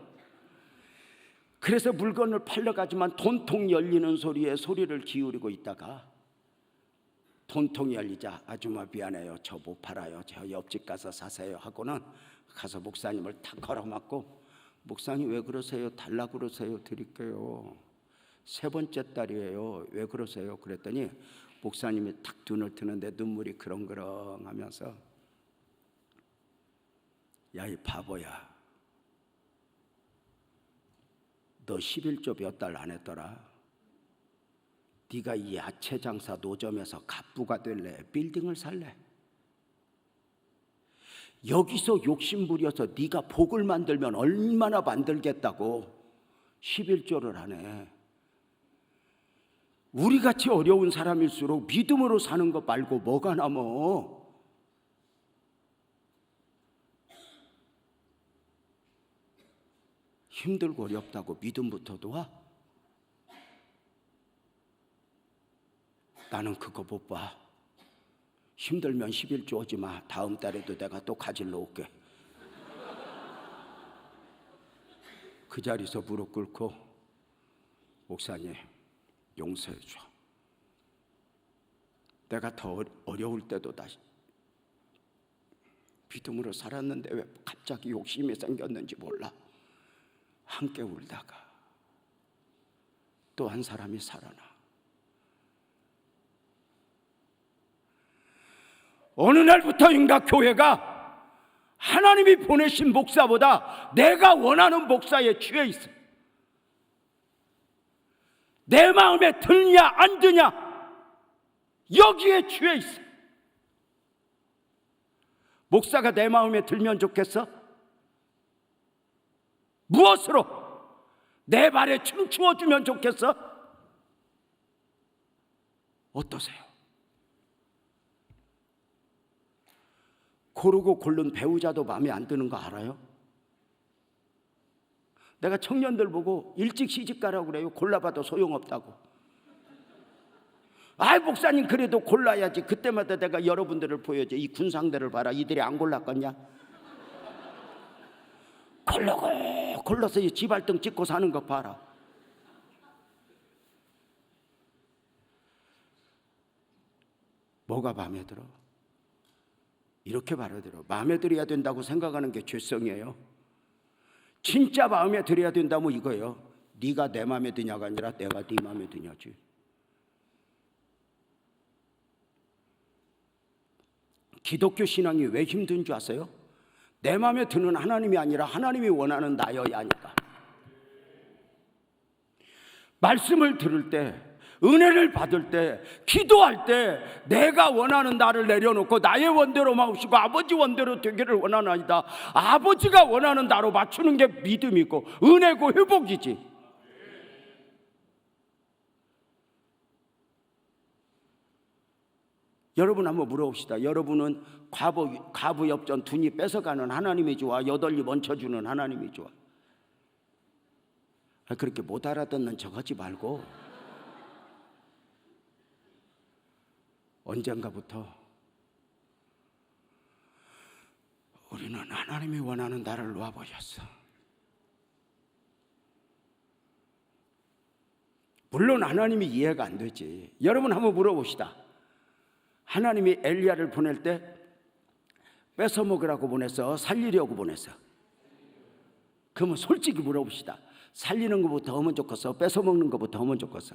그래서 물건을 팔러 가지만 돈통 열리는 소리에 소리를 기울이고 있다가 돈통이 열리자, 아줌마 미안해요, 저 못 팔아요, 저 옆집 가서 사세요 하고는 가서 목사님을 탁 걸어맞고, 목사님 왜 그러세요? 달라 그러세요? 드릴게요. 세 번째 달이에요. 왜 그러세요? 그랬더니 목사님이 탁 눈을 뜨는데 눈물이 그렁그렁 하면서, 야 이 바보야, 너 11조 몇 달 안 했더라? 네가 이 야채 장사 노점에서 갑부가 될래? 빌딩을 살래? 여기서 욕심 부려서 네가 복을 만들면 얼마나 만들겠다고 11조를 하네. 우리같이 어려운 사람일수록 믿음으로 사는 것 말고 뭐가 남어? 힘들고 어렵다고 믿음부터 도와? 나는 그거 못 봐. 힘들면 11조 오지 마. 다음 달에도 내가 또 가질러 올게. 그 자리에서 무릎 꿇고, 목사님 용서해 줘. 내가 더 어려울 때도 다시 믿음으로 살았는데 왜 갑자기 욕심이 생겼는지 몰라. 함께 울다가 또 한 사람이 살아나. 어느 날부터 인가 교회가 하나님이 보내신 목사보다 내가 원하는 목사에 취해 있어. 내 마음에 드냐 안 드냐 여기에 취해 있어. 목사가 내 마음에 들면 좋겠어? 무엇으로? 내 발에 춤추어 주면 좋겠어? 어떠세요? 고르고 고른 배우자도 마음에 안 드는 거 알아요? 내가 청년들 보고 일찍 시집가라고 그래요. 골라봐도 소용없다고. 아이 목사님 그래도 골라야지. 그때마다 내가 여러분들을 보여줘. 이 군상들을 봐라. 이들이 안 골랐겠냐? 골라서 이 지발등 찍고 사는 거 봐라. 뭐가 마음에 들어? 이렇게 마음에 들어. 마음에 들어야 된다고 생각하는 게 죄성이에요. 진짜 마음에 들어야 된다면 이거예요. 네가 내 마음에 드냐가 아니라 내가 네 마음에 드냐지. 기독교 신앙이 왜 힘든 줄 아세요? 내 마음에 드는 하나님이 아니라 하나님이 원하는 나여야 하니까. 말씀을 들을 때, 은혜를 받을 때, 기도할 때 내가 원하는 나를 내려놓고 나의 원대로 마시고 아버지 원대로 되기를 원하나이다. 아버지가 원하는 나로 맞추는 게 믿음이고 은혜고 회복이지. 여러분 한번 물어봅시다. 여러분은 과부 엽전 둔이 뺏어가는 하나님이 좋아? 여덟이 멈춰주는 하나님이 좋아? 그렇게 못 알아듣는 척 하지 말고 언젠가부터 우리는 하나님이 원하는 나를 놓아버렸어. 물론 하나님이 이해가 안 되지. 여러분 한번 물어봅시다. 하나님이 엘리야를 보낼 때 뺏어 먹으라고 보냈어? 살리려고 보냈어? 그러면 솔직히 물어봅시다. 살리는 것부터 하면 좋겠어? 뺏어 먹는 것부터 하면 좋겠어?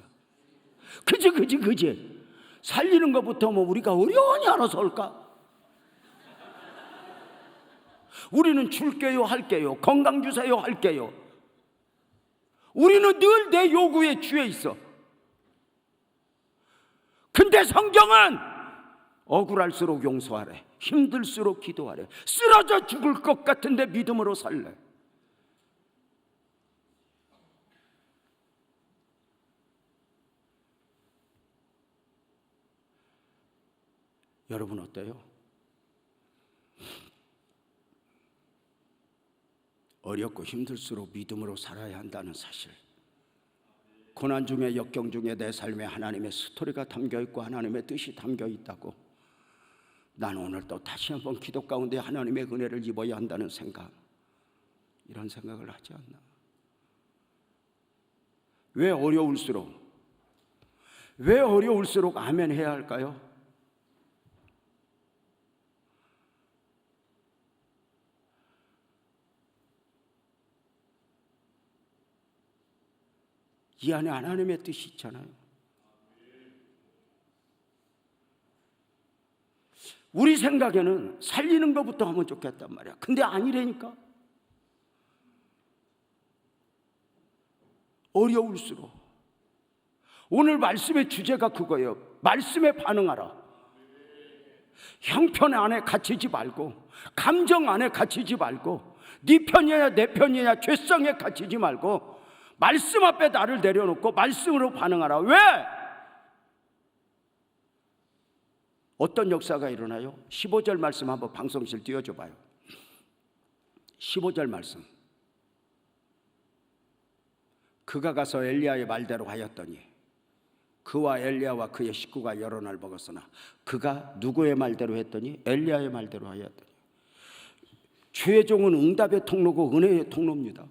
그지? 살리는 것부터 하면 우리가 어려우니 알아서 할까? 우리는 줄게요 할게요. 건강 주세요 할게요. 우리는 늘 내 요구에 취해 있어. 근데 성경은 억울할수록 용서하래. 힘들수록 기도하래. 쓰러져 죽을 것 같은데 믿음으로 살래. 여러분 어때요? 어렵고 힘들수록 믿음으로 살아야 한다는 사실. 고난 중에 역경 중에 내 삶에 하나님의 스토리가 담겨있고 하나님의 뜻이 담겨있다고 난 오늘 또 다시 한번 기도 가운데 하나님의 은혜를 입어야 한다는 생각, 이런 생각을 하지 않나? 왜 어려울수록 아멘 해야 할까요? 이 안에 하나님의 뜻이 있잖아요. 우리 생각에는 살리는 것부터 하면 좋겠단 말이야. 근데 아니라니까. 어려울수록. 오늘 말씀의 주제가 그거예요. 말씀에 반응하라. 형편 안에 갇히지 말고, 감정 안에 갇히지 말고, 네 편이냐 내 편이냐 죄성에 갇히지 말고 말씀 앞에 나를 내려놓고 말씀으로 반응하라. 왜? 어떤 역사가 일어나요? 15절 말씀 한번 방송실 띄워줘 봐요. 15절 말씀. 그가 가서 엘리야의 말대로 하였더니 그와 엘리야와 그의 식구가 여러 날 먹었으나 그가 누구의 말대로 했더니 엘리야의 말대로 하였더니. 주의 종은 응답의 통로고 은혜의 통로입니다.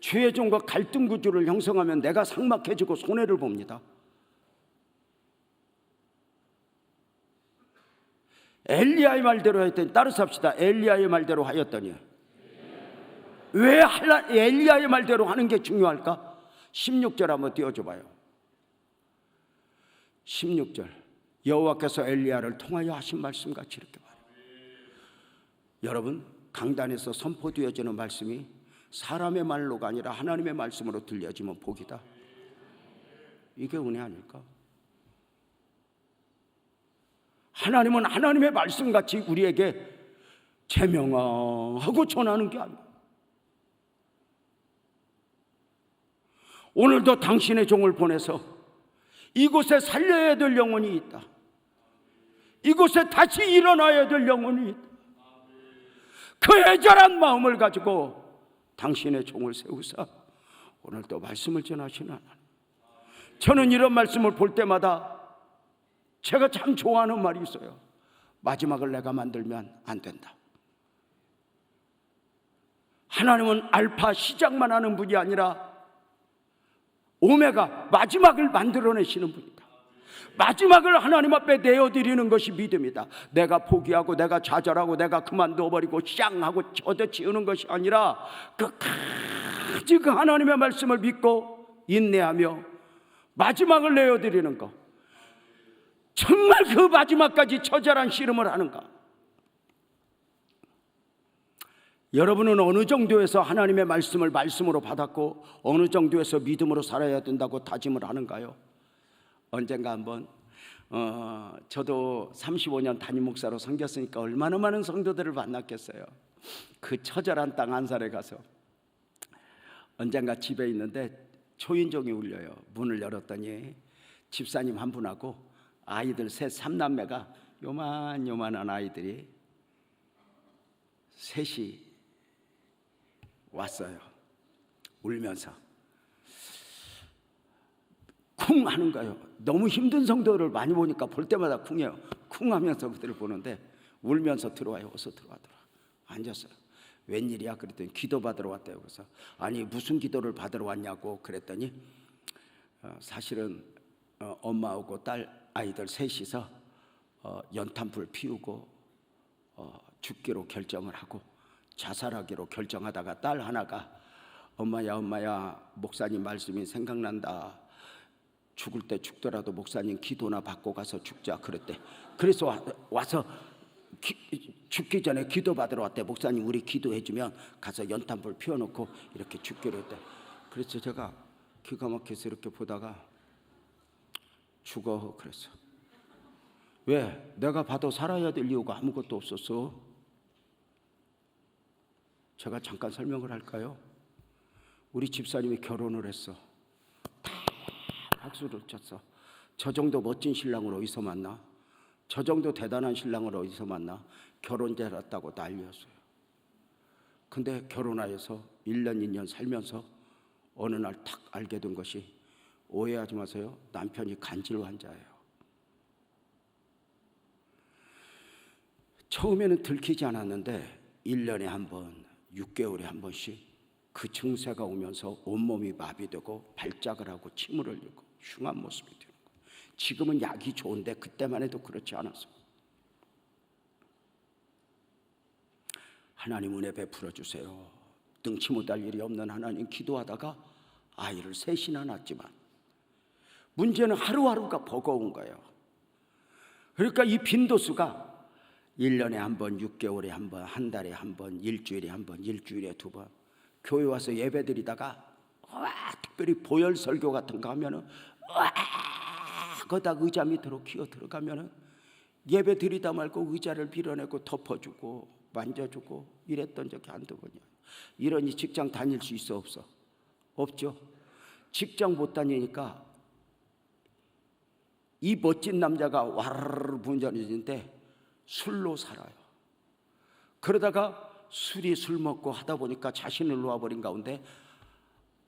주의 종과 갈등 구조를 형성하면 내가 삭막해지고 손해를 봅니다. 엘리야의 말대로 하였더니, 따라서 합시다. 엘리야의 말대로 하였더니. 왜 엘리야의 말대로 하는 게 중요할까? 16절 한번 띄워줘 봐요. 16절. 여호와께서 엘리야를 통하여 하신 말씀같이 이렇게 말해요. 여러분, 강단에서 선포되어지는 말씀이 사람의 말로가 아니라 하나님의 말씀으로 들려지면 복이다. 이게 은혜 아닐까? 하나님은 하나님의 말씀같이 우리에게 제명하고 전하는 게 아니야. 오늘도 당신의 종을 보내서 이곳에 살려야 될 영혼이 있다. 이곳에 다시 일어나야 될 영혼이 있다. 그 애절한 마음을 가지고 당신의 종을 세우사 오늘도 말씀을 전하시는 하나님. 저는 이런 말씀을 볼 때마다 제가 참 좋아하는 말이 있어요. 마지막을 내가 만들면 안 된다. 하나님은 알파 시작만 하는 분이 아니라 오메가 마지막을 만들어내시는 분이다. 마지막을 하나님 앞에 내어드리는 것이 믿음이다. 내가 포기하고 내가 좌절하고 내가 그만둬버리고 쌍하고 젖어치우는 것이 아니라 끝까지 그 하나님의 말씀을 믿고 인내하며 마지막을 내어드리는 것. 정말 그 마지막까지 처절한 씨름을 하는가? 여러분은 어느 정도에서 하나님의 말씀을 말씀으로 받았고 어느 정도에서 믿음으로 살아야 된다고 다짐을 하는가요? 언젠가 한번 저도 35년 담임 목사로 섬겼으니까 얼마나 많은 성도들을 만났겠어요. 그 처절한 땅 안산에 가서 언젠가 집에 있는데 초인종이 울려요. 문을 열었더니 집사님 한 분하고 아이들 셋 3남매가 요만한 아이들이 셋이 왔어요. 울면서 쿵 하는 거예요. 너무 힘든 성도를 많이 보니까 볼 때마다 쿵해요. 쿵 하면서 그들을 보는데 울면서 들어와요. 어서 들어와. 앉았어요. 웬일이야? 그랬더니 기도 받으러 왔대요. 그래서 아니 무슨 기도를 받으러 왔냐고 그랬더니 사실은 엄마하고 딸 아이들 셋이서 연탄불 피우고 죽기로 결정을 하고 자살하기로 결정하다가 딸 하나가 엄마야 목사님 말씀이 생각난다. 죽을 때 죽더라도 목사님 기도나 받고 가서 죽자 그랬대. 그래서 와서 죽기 전에 기도 받으러 왔대. 목사님 우리 기도해주면 가서 연탄불 피워놓고 이렇게 죽기로 했대. 그래서 제가 기가 막혀서 이렇게 보다가 죽어 그랬어. 왜? 내가 봐도 살아야 될 이유가 아무것도 없었어. 제가 잠깐 설명을 할까요? 우리 집사님이 결혼을 했어. 다 박수를 쳤어. 저 정도 멋진 신랑을 어디서 만나? 저 정도 대단한 신랑을 어디서 만나? 결혼 잘했다고 난리였어요. 근데 결혼하여서 1년 2년 살면서 어느 날 탁 알게 된 것이, 오해하지 마세요, 남편이 간질 환자예요. 처음에는 들키지 않았는데 1년에 한 번, 6개월에 한 번씩 그 증세가 오면서 온몸이 마비되고 발작을 하고 침을 흘리고 흉한 모습이 되는 거예요. 지금은 약이 좋은데 그때만 해도 그렇지 않았어요. 하나님 은혜 베풀어 주세요. 등치 못할 일이 없는 하나님 기도하다가 아이를 셋이나 낳았지만 문제는 하루하루가 버거운 거예요. 그러니까 이 빈도수가 1년에 한 번, 6개월에 한 번, 한 달에 한 번, 일주일에 한 번, 일주일에 두 번 교회 와서 예배 드리다가 특별히 보혈 설교 같은 거 하면은 거기다 의자 밑으로 기어 들어가면은 예배 드리다 말고 의자를 밀어내고 덮어주고 만져주고 이랬던 적이 한두 번이야. 이러니 직장 다닐 수 있어 없어? 없죠. 직장 못 다니니까 이 멋진 남자가 와르르 분전해지는데 술로 살아요. 그러다가 술이 술 먹고 하다 보니까 자신을 놓아버린 가운데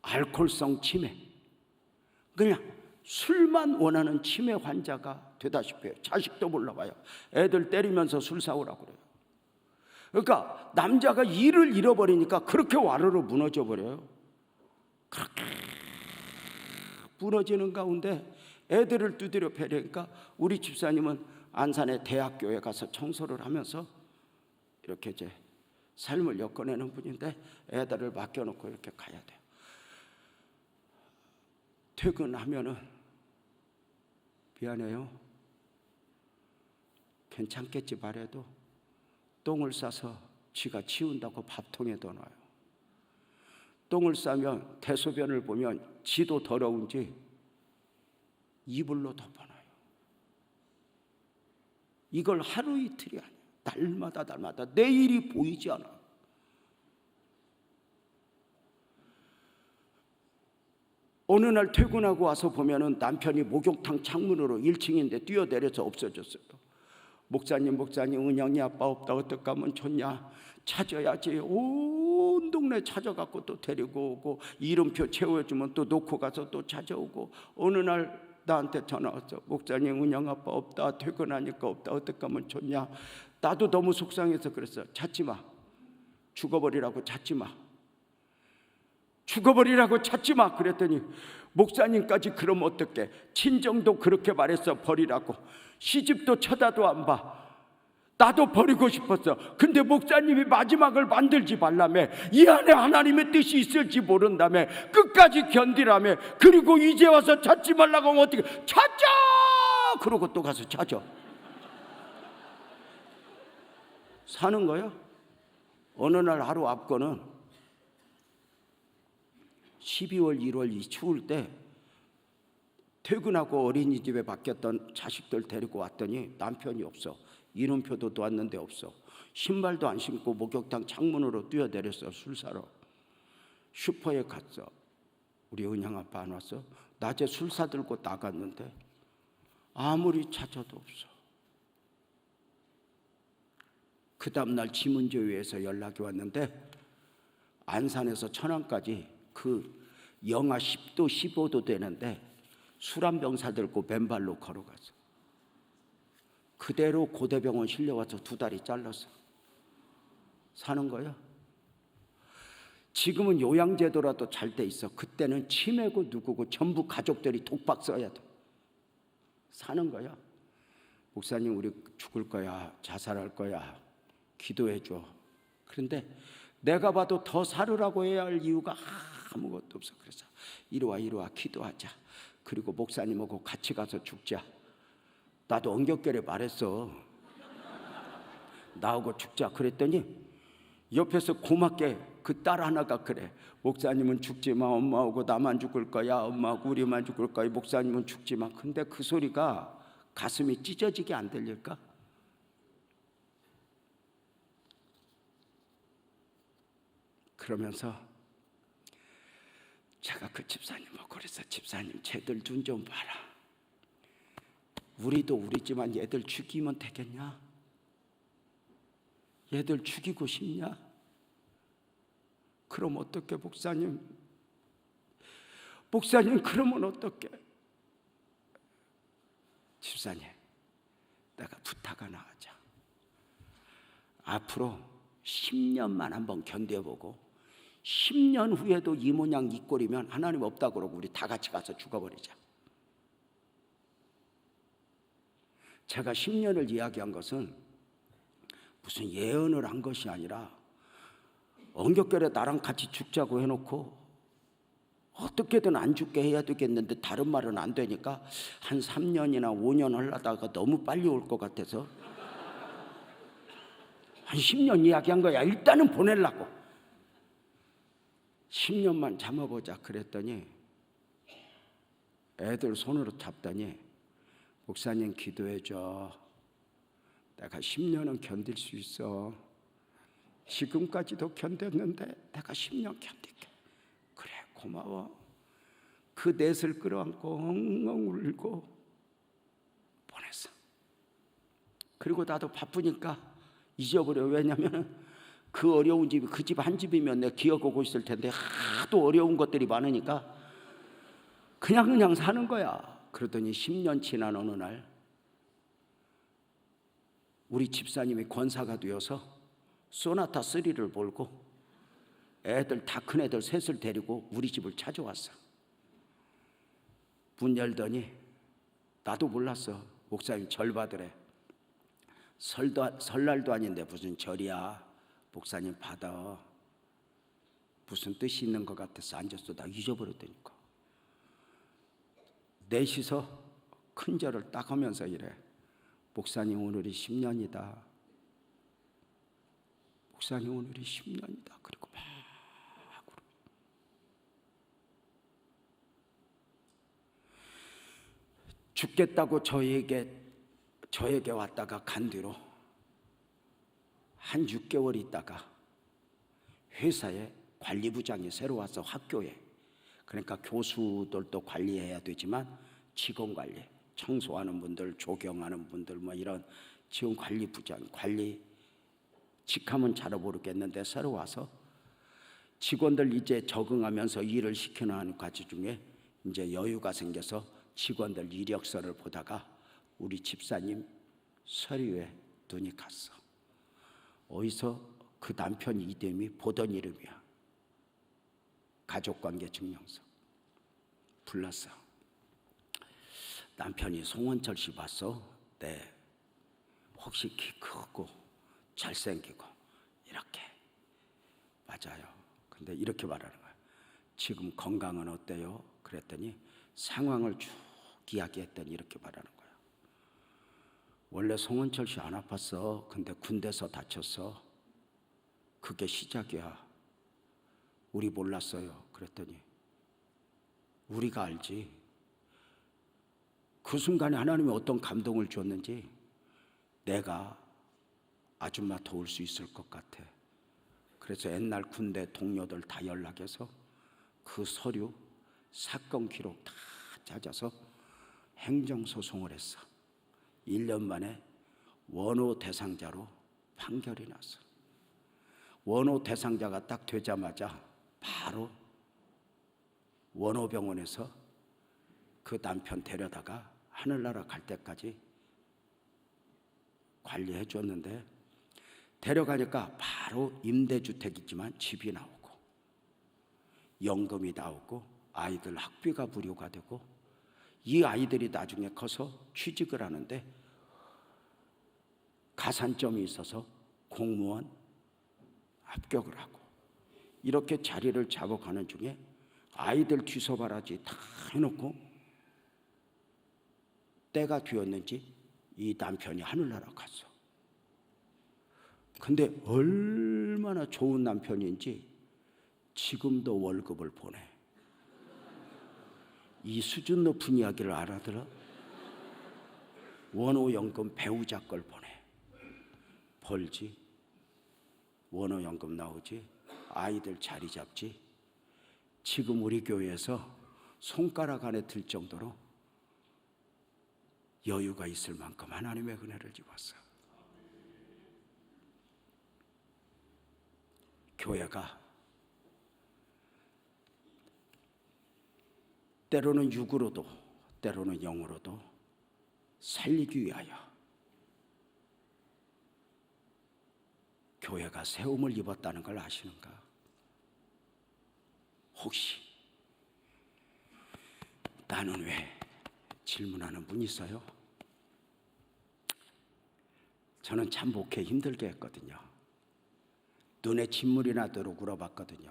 알코올성 치매, 그냥 술만 원하는 치매 환자가 되다시피 해요. 자식도 몰라봐요. 애들 때리면서 술 사오라고 그래요. 그러니까 남자가 일을 잃어버리니까 그렇게 와르르 무너져 버려요. 그렇게 무너지는 가운데 애들을 두드려 패려니까 우리 집사님은 안산의 대학교에 가서 청소를 하면서 이렇게 이제 삶을 엮어내는 분인데 애들을 맡겨놓고 이렇게 가야 돼요. 퇴근하면은 미안해요, 괜찮겠지 말해도 똥을 싸서 지가 치운다고 밥통에 넣어놔요. 똥을 싸면 대소변을 보면 지도 더러운지 이불로 덮어놔요. 이걸 하루 이틀이 아니에요. 날마다 내일이 보이지 않아. 어느 날 퇴근하고 와서 보면은 남편이 목욕탕 창문으로 1층인데 뛰어내려서 없어졌어요. 목사님, 은영이 아빠 없다, 어떡하면 좋냐? 찾아야지. 온 동네 찾아갖고 또 데리고 오고, 이름표 채워주면 또 놓고 가서 또 찾아오고. 어느 날 나한테 전화 왔어. 목사님, 은영 아빠 없다, 퇴근하니까 없다, 어떡하면 좋냐? 나도 너무 속상해서 그랬어. 찾지 마. 죽어버리라고 찾지 마. 죽어버리라고 찾지 마. 그랬더니 목사님까지 그러면 어떡해? 친정도 그렇게 말했어. 버리라고. 시집도 쳐다도 안 봐. 나도 버리고 싶었어. 근데 목사님이 마지막을 만들지 말라며, 이 안에 하나님의 뜻이 있을지 모른다며, 끝까지 견디라며. 그리고 이제 와서 찾지 말라고 하면 어떻게? 찾자! 그러고 또 가서 찾아. 사는 거야. 어느 날 하루 앞거는 12월 1월 이 추울 때 퇴근하고 어린이집에 맡겼던 자식들 데리고 왔더니 남편이 없어. 이름표도 놓았는데 없어. 신발도 안 신고 목욕탕 창문으로 뛰어내렸어. 술 사러. 슈퍼에 갔어. 우리 은영 아빠 안 왔어? 낮에 술 사들고 나갔는데 아무리 찾아도 없어. 그 다음날 지문조회에서 연락이 왔는데 안산에서 천안까지 그 영하 10도 15도 되는데 술 한 병 사들고 맨발로 걸어갔어. 그대로 고대병원 실려와서 2다리 잘랐어. 사는 거야. 지금은 요양제도라도 잘 돼 있어. 그때는 치매고 누구고 전부 가족들이 독박 써야 돼. 사는 거야. 목사님, 우리 죽을 거야, 자살할 거야, 기도해 줘. 그런데 내가 봐도 더 살으라고 해야 할 이유가 아무것도 없어. 그래서 이리 와 기도하자. 그리고 목사님하고 같이 가서 죽자. 나도 엉겹결에 말했어. 나하고 죽자. 그랬더니 옆에서 고맙게 그 딸 하나가 그래. 목사님은 죽지 마. 엄마하고 나만 죽을 거야. 엄마하고 우리만 죽을 거야. 목사님은 죽지 마. 근데 그 소리가 가슴이 찢어지게 안 들릴까? 그러면서 제가 그 집사님하고 그래서, 집사님 쟤들 눈 좀 봐라. 우리도 우리지만 얘들 죽이면 되겠냐? 얘들 죽이고 싶냐? 그럼 어떡해 목사님? 목사님 그러면 어떡해? 집사님, 내가 부탁 하나 하자. 앞으로 10년만 한번 견뎌보고 10년 후에도 이 모양 이 꼴이면 하나님 없다 그러고 우리 다 같이 가서 죽어버리자. 제가 10년을 이야기한 것은 무슨 예언을 한 것이 아니라 엉겹결에 나랑 같이 죽자고 해놓고 어떻게든 안 죽게 해야 되겠는데 다른 말은 안 되니까 한 3년이나 5년 하려다가 너무 빨리 올 것 같아서 한 10년 이야기한 거야. 일단은 보내려고. 10년만 참아보자 그랬더니 애들 손으로 잡더니, 목사님 기도해줘. 내가 10년은 견딜 수 있어. 지금까지도 견뎠는데 내가 10년 견딜게. 그래 고마워. 그 넷을 끌어안고 엉엉 울고 보냈어. 그리고 나도 바쁘니까 잊어버려. 왜냐면 그 어려운 집이 그 집 한 집이면 내가 기억하고 있을 텐데 하도 어려운 것들이 많으니까 그냥 사는 거야. 그러더니 10년 지난 어느 날 우리 집사님이 권사가 되어서 소나타 3를 몰고 애들 다 큰 애들 셋을 데리고 우리 집을 찾아왔어. 문 열더니 나도 몰랐어. 목사님 절 받으래. 설날도 아닌데 무슨 절이야. 목사님 받아. 무슨 뜻이 있는 것 같아서 앉았어. 나 잊어버렸다니까. 넷이서 큰 절을 딱 하면서 이래. 목사님 오늘이 10년이다. 목사님 오늘이 10년이다. 그리고 막 죽겠다고 저에게 왔다가 간 뒤로 한 6개월 있다가 회사에 관리부장이 새로 와서 학교에 그러니까 교수들도 관리해야 되지만 직원 관리, 청소하는 분들, 조경하는 분들, 뭐 이런 지원 관리 부장, 관리 직함은 잘 모르겠는데 새로 와서 직원들 이제 적응하면서 일을 시켜나가는 과정 중에 이제 여유가 생겨서 직원들 이력서를 보다가 우리 집사님 서류에 눈이 갔어. 어디서 그 남편 이름이 보던 이름이야. 가족관계 증명서 불렀어. 남편이 송원철 씨 봤어? 네. 혹시 키 크고 잘생기고 이렇게. 맞아요. 근데 이렇게 말하는 거야. 지금 건강은 어때요? 그랬더니 상황을 쭉 이야기했더니 이렇게 말하는 거야. 원래 송원철 씨 안 아팠어. 근데 군대에서 다쳤어. 그게 시작이야. 우리 몰랐어요. 그랬더니 우리가 알지. 그 순간에 하나님이 어떤 감동을 줬는지 내가 아줌마 도울 수 있을 것 같아. 그래서 옛날 군대 동료들 다 연락해서 그 서류, 사건 기록 다 찾아서 행정소송을 했어. 1년 만에 원호 대상자로 판결이 났어. 원호 대상자가 딱 되자마자 바로 원호병원에서 그 남편 데려다가 하늘나라 갈 때까지 관리해 줬는데, 데려가니까 바로 임대주택이지만 집이 나오고 연금이 나오고 아이들 학비가 무료가 되고, 이 아이들이 나중에 커서 취직을 하는데 가산점이 있어서 공무원 합격을 하고, 이렇게 자리를 잡아가는 중에 아이들 뒤서바라지 다 해놓고 때가 되었는지 이 남편이 하늘나라 갔어. 근데 얼마나 좋은 남편인지 지금도 월급을 보내. 이 수준 높은 이야기를 알아들어? 원호연금 배우자 걸 보내. 벌지, 원호연금 나오지, 아이들 자리 잡지. 지금 우리 교회에서 손가락 안에 들 정도로 여유가 있을 만큼 하나님의 은혜를 입었어. 교회가 때로는 육으로도 때로는 영으로도 살리기 위하여 교회가 세움을 입었다는 걸 아시는가? 혹시 나는 왜? 질문하는 분 있어요? 저는 참 목회 힘들게 했거든요. 눈에 진물이 나도록 울어봤거든요.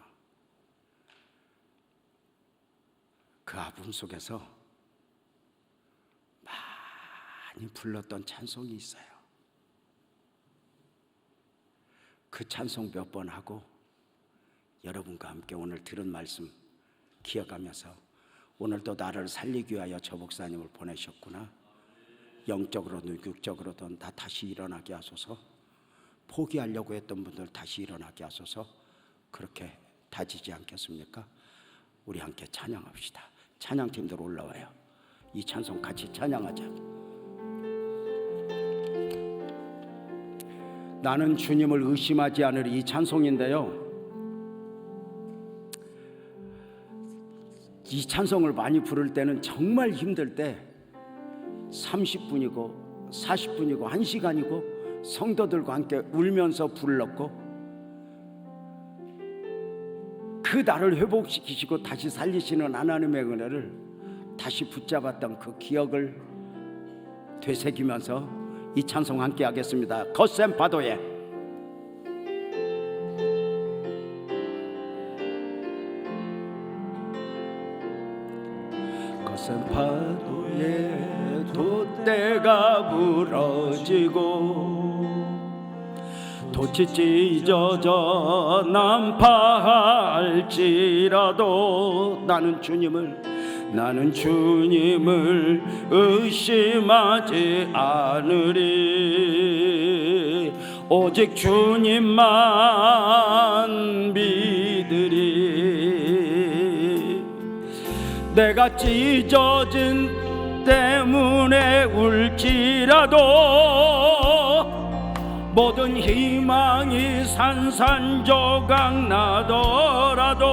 그 아픔 속에서 많이 불렀던 찬송이 있어요. 그 찬송 몇 번 하고 여러분과 함께 오늘 들은 말씀 기억하면서, 오늘도 나를 살리기 위하여 저 목사님을 보내셨구나. 영적으로든 육적으로든 다 다시 일어나게 하소서. 포기하려고 했던 분들 다시 일어나게 하소서. 그렇게 다지지 않겠습니까? 우리 함께 찬양합시다. 찬양팀들 올라와요. 이 찬송 같이 찬양하자. 나는 주님을 의심하지 않으리, 이 찬송인데요, 이 찬송을 많이 부를 때는 정말 힘들 때 30분이고 40분이고 1시간이고 성도들과 함께 울면서 불렀고, 그 나를 회복시키시고 다시 살리시는 하나님의 은혜를 다시 붙잡았던 그 기억을 되새기면서 이 찬송 함께 하겠습니다. 거센 파도에 거센 파도에 돛대가 부러지고 돛이 찢어져 난파할지라도 나는 주님을 의심하지 않으리. 오직 주님만 믿으리. 내가 찢어진 때문에 울지라도 모든 희망이 산산조각 나더라도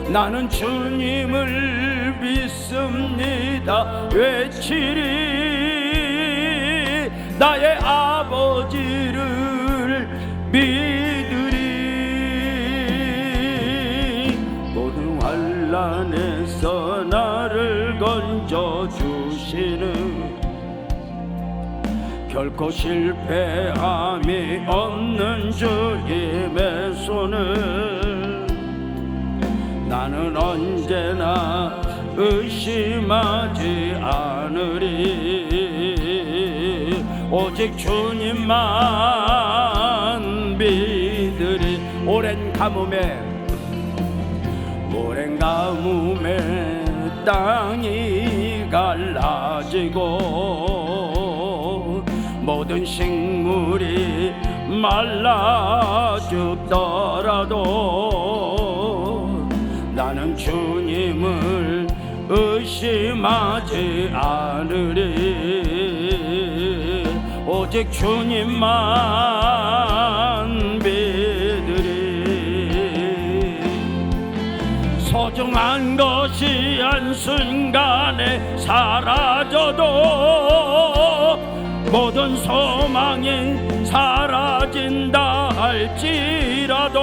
나는 주님을 믿습니다 외치리 나의 아버지를 믿으리 모든 환난에서 나를 건져주시는 결코 실패함이 없는 주님의 손을 나는 언제나 의심하지 않으리 오직 주님만 믿으리 오랜 가뭄에 땅이 갈라지고 모든 식물이 말라 죽더라도 나는 주님을 의심하지 않으리 오직 주님만 믿으리 소중한 것이 한순간에 사라져도 모든 소망이 사라진다 할지라도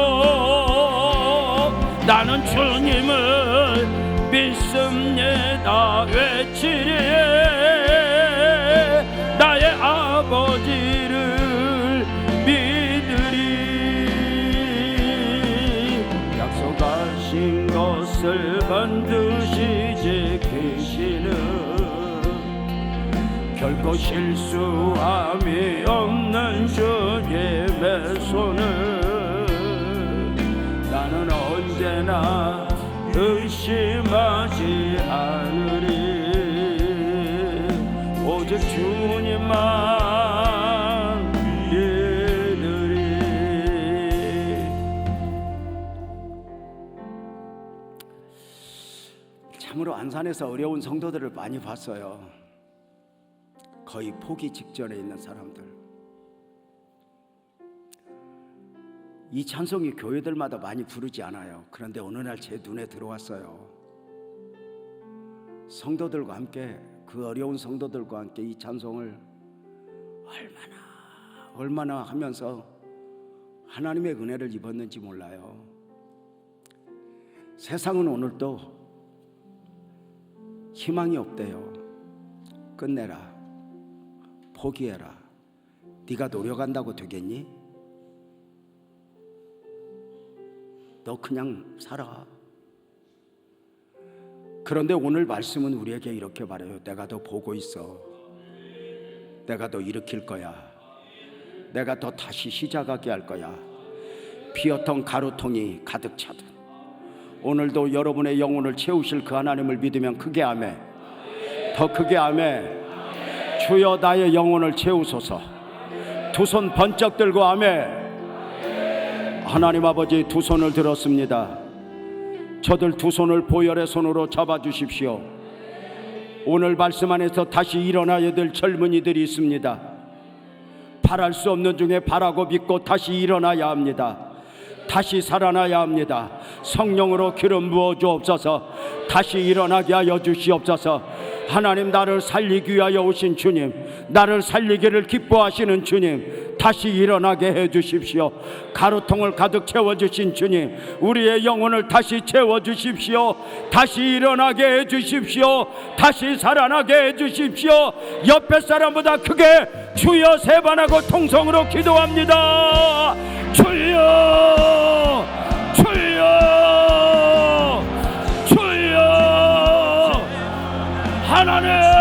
나는 주님을 믿습니다 외치리 나의 아버지를 믿으리 약속하신 것을 반드시 지키시는 결코 실수함이 없는 주님의 손을 나는 언제나 의심하지 않으리 오직 주님만 믿으리 참으로 안산에서 어려운 성도들을 많이 봤어요 거의 포기 직전에 있는 사람들 이 찬송이 교회들마다 많이 부르지 않아요 그런데 어느 날 제 눈에 들어왔어요 성도들과 함께 그 어려운 성도들과 함께 이 찬송을 얼마나 하면서 하나님의 은혜를 입었는지 몰라요 세상은 오늘도 희망이 없대요 끝내라 포기해라 네가 노력한다고 되겠니? 너 그냥 살아 그런데 오늘 말씀은 우리에게 이렇게 말해요 내가 더 보고 있어 내가 더 일으킬 거야 내가 더 다시 시작하게 할 거야 비었던 가루통이 가득 차듯 오늘도 여러분의 영혼을 채우실 그 하나님을 믿으면 크게 아멘 더 크게 아멘 주여 나의 영혼을 채우소서 두 손 번쩍 들고 아멘 하나님 아버지 두 손을 들었습니다 저들 두 손을 보혈의 손으로 잡아주십시오 오늘 말씀 안에서 다시 일어나야 될 젊은이들이 있습니다 바랄 수 없는 중에 바라고 믿고 다시 일어나야 합니다 다시 살아나야 합니다 성령으로 기름 부어 주옵소서 다시 일어나게 하여 주시옵소서 하나님 나를 살리기 위하여 오신 주님 나를 살리기를 기뻐하시는 주님 다시 일어나게 해주십시오 가루통을 가득 채워주신 주님 우리의 영혼을 다시 채워주십시오 다시 일어나게 해주십시오 다시 살아나게 해주십시오 옆에 사람보다 크게 주여 세 번 하고 통성으로 기도합니다 주여 주여 주여 하나님